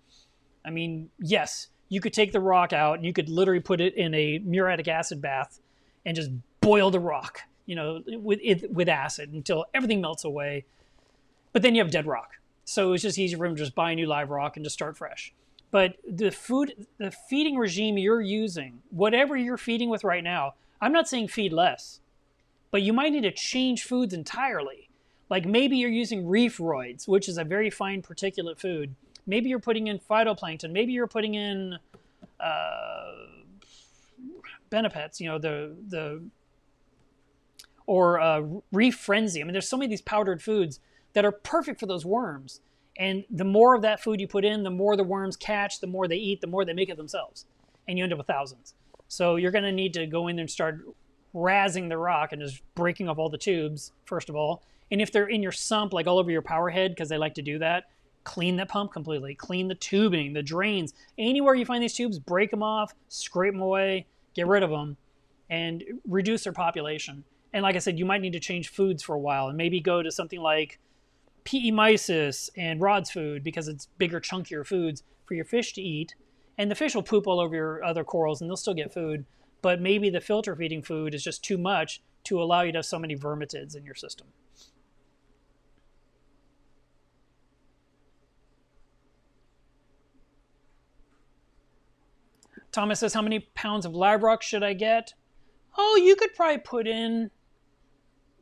I mean, yes, you could take the rock out and you could literally put it in a muriatic acid bath and just boil the rock, with acid until everything melts away. But then you have dead rock. So it's just easier for him to just buy a new live rock and just start fresh. But the feeding regime you're using, whatever you're feeding with right now, I'm not saying feed less, but you might need to change foods entirely. Like maybe you're using Reef roids, which is a very fine particulate food. Maybe you're putting in phytoplankton. Maybe you're putting in Benepets, or Reef Frenzy. I mean, there's so many of these powdered foods that are perfect for those worms. And the more of that food you put in, the more the worms catch, the more they eat, the more they make it themselves. And you end up with thousands. So you're going to need to go in there and start razzing the rock and just breaking off all the tubes, first of all. And if they're in your sump, like all over your power head, because they like to do that, clean that pump completely. Clean the tubing, the drains. Anywhere you find these tubes, break them off, scrape them away, get rid of them, and reduce their population. And like I said, you might need to change foods for a while and maybe go to something like PE mysis and Rod's food because it's bigger, chunkier foods for your fish to eat. And the fish will poop all over your other corals and they'll still get food. But maybe the filter feeding food is just too much to allow you to have so many vermitids in your system. Thomas says, how many pounds of live rock should I get? Oh, you could probably put in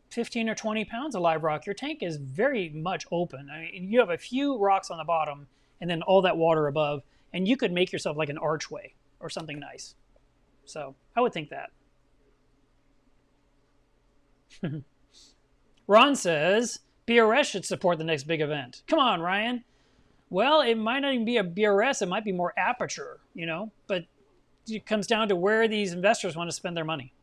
15 or 20 pounds of live rock. Your tank is very much open. I mean, you have a few rocks on the bottom and then all that water above, and you could make yourself like an archway or something nice. So I would think that. Ron says, BRS should support the next big event. Come on, Ryan. Well, it might not even be a BRS. It might be more aperture, but it comes down to where these investors want to spend their money.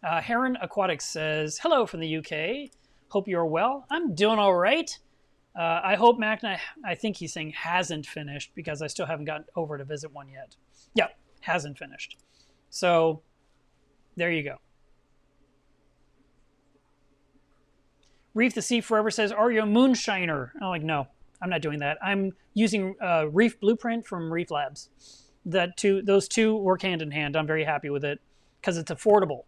Heron Aquatics says, hello from the UK. Hope you're well. I'm doing all right. I hope Machna, I think he's saying hasn't finished because I still haven't gotten over to visit one yet. Yeah, hasn't finished. So there you go. Reef the Sea Forever says, are you a moonshiner? I'm like, no, I'm not doing that. I'm using Reef Blueprint from Reef Labs. Those two work hand in hand. I'm very happy with it because it's affordable,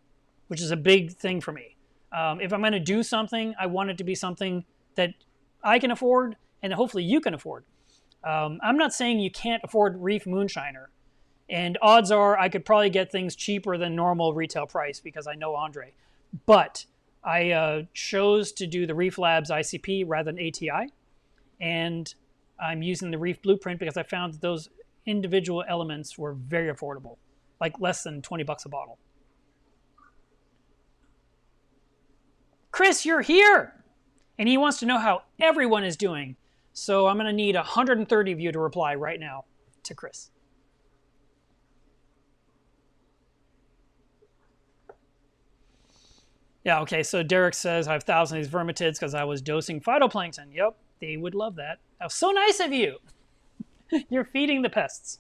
which is a big thing for me. If I'm going to do something, I want it to be something that I can afford and hopefully you can afford. I'm not saying you can't afford Reef Moonshiner. And odds are I could probably get things cheaper than normal retail price because I know Andre. But I chose to do the Reef Labs ICP rather than ATI. And I'm using the Reef Blueprint because I found that those individual elements were very affordable, like less than 20 bucks a bottle. Chris, you're here! And he wants to know how everyone is doing. So I'm going to need 130 of you to reply right now to Chris. Yeah, okay, so Derek says I have thousands of these vermitids because I was dosing phytoplankton. Yep, they would love that. That was so nice of you. You're feeding the pests.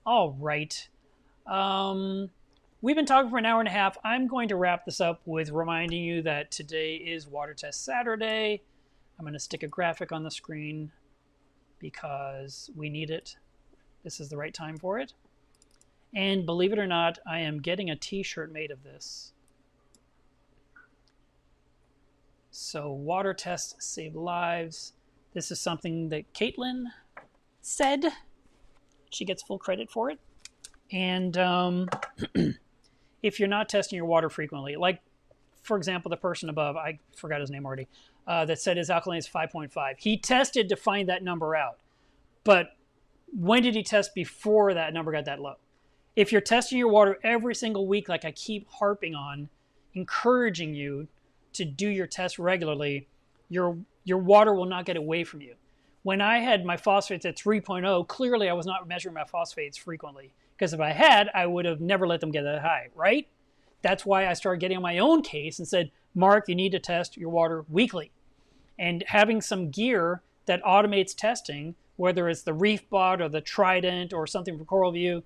All right. We've been talking for an hour and a half. I'm going to wrap this up with reminding you that today is Water Test Saturday. I'm going to stick a graphic on the screen because we need it. This is the right time for it. And believe it or not, I am getting a t-shirt made of this. So water tests save lives. This is something that Caitlin said. She gets full credit for it. And if you're not testing your water frequently, like, for example, the person above, I forgot his name already, that said his alkalinity is 5.5. He tested to find that number out. But when did he test before that number got that low? If you're testing your water every single week, like I keep harping on, encouraging you to do your tests regularly, your water will not get away from you. When I had my phosphates at 3.0, clearly I was not measuring my phosphates frequently. Because if I had, I would have never let them get that high, right? That's why I started getting on my own case and said, Mark, you need to test your water weekly. And having some gear that automates testing, whether it's the Reef Bot or the Trident or something from CoralView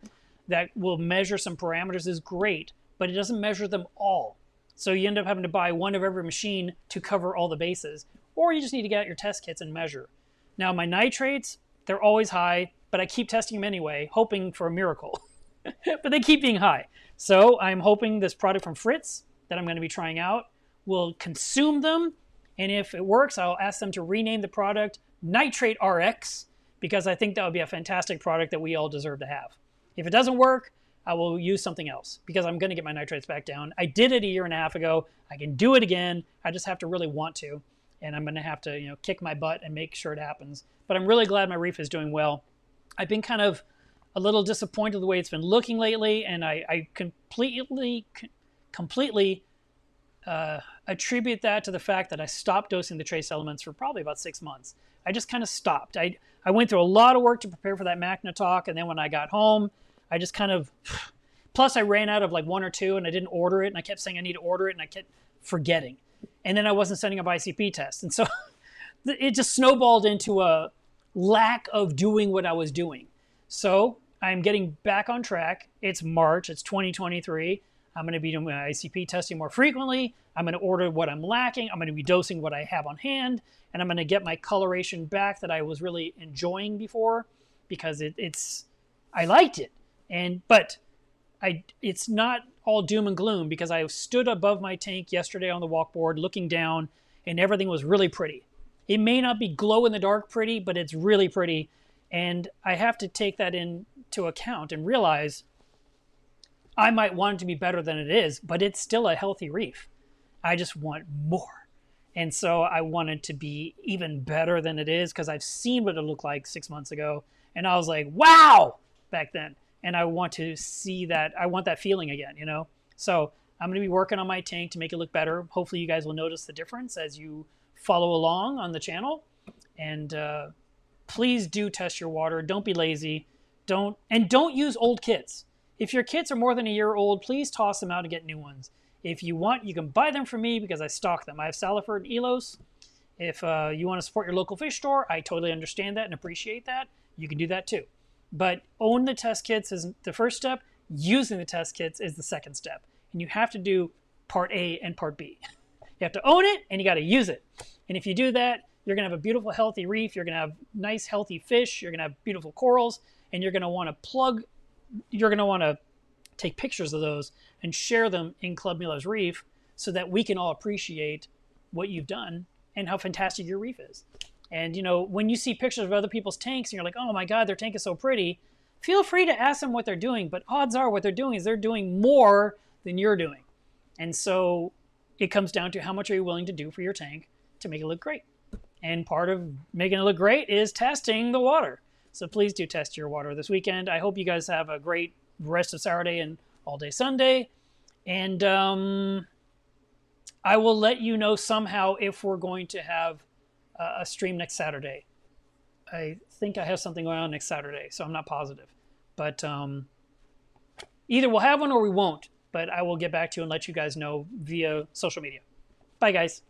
that will measure some parameters is great, but it doesn't measure them all. So you end up having to buy one of every machine to cover all the bases. Or you just need to get out your test kits and measure. Now my nitrates, they're always high, but I keep testing them anyway, hoping for a miracle. But they keep being high. So I'm hoping this product from Fritz that I'm going to be trying out will consume them. And if it works, I'll ask them to rename the product Nitrate RX, because I think that would be a fantastic product that we all deserve to have. If it doesn't work, I will use something else because I'm going to get my nitrates back down. I did it a year and a half ago. I can do it again. I just have to really want to. And I'm going to have to, kick my butt and make sure it happens. But I'm really glad my Reef is doing well. I've been kind of a little disappointed the way it's been looking lately, and I completely attribute that to the fact that I stopped dosing the trace elements for probably about 6 months. I just kind of stopped. I went through a lot of work to prepare for that Machna talk, and then when I got home, I just kind of... Plus, I ran out of like one or two, and I didn't order it, and I kept saying I need to order it, and I kept forgetting. And then I wasn't sending up ICP tests. And so it just snowballed into a lack of doing what I was doing. So I'm getting back on track. It's March. It's 2023. I'm going to be doing my ICP testing more frequently. I'm going to order what I'm lacking. I'm going to be dosing what I have on hand. And I'm going to get my coloration back that I was really enjoying before because I liked it. But it's not all doom and gloom because I stood above my tank yesterday on the walkboard looking down and everything was really pretty. It may not be glow in the dark pretty, but it's really pretty. And I have to take that into account and realize I might want it to be better than it is, but it's still a healthy reef. I just want more. And so I want it to be even better than it is because I've seen what it looked like 6 months ago. And I was like, wow, back then. And I want to see that. I want that feeling again, So I'm going to be working on my tank to make it look better. Hopefully you guys will notice the difference as you follow along on the channel. And please do test your water. Don't be lazy. Don't use old kits. If your kits are more than a year old, please toss them out and get new ones. If you want, you can buy them from me because I stock them. I have Salifert and Elos, If you want to support your local fish store, I totally understand that and appreciate that. You can do that too. But own the test kits is the first step. Using the test kits is the second step. And you have to do part A and part B. You have to own it and you got to use it. And if you do that, you're going to have a beautiful, healthy reef. You're going to have nice, healthy fish. You're going to have beautiful corals. And you're going to want to take pictures of those and share them in Club Miller's Reef so that we can all appreciate what you've done and how fantastic your reef is. And, you know, when you see pictures of other people's tanks and you're like, oh my God, their tank is so pretty, feel free to ask them what they're doing. But odds are what they're doing is they're doing more than you're doing. And so it comes down to how much are you willing to do for your tank to make it look great. And part of making it look great is testing the water. So please do test your water this weekend. I hope you guys have a great rest of Saturday and all day Sunday. And I will let you know somehow if we're going to have a stream next Saturday. I think I have something going on next Saturday, so I'm not positive. But either we'll have one or we won't. But I will get back to you and let you guys know via social media. Bye, guys.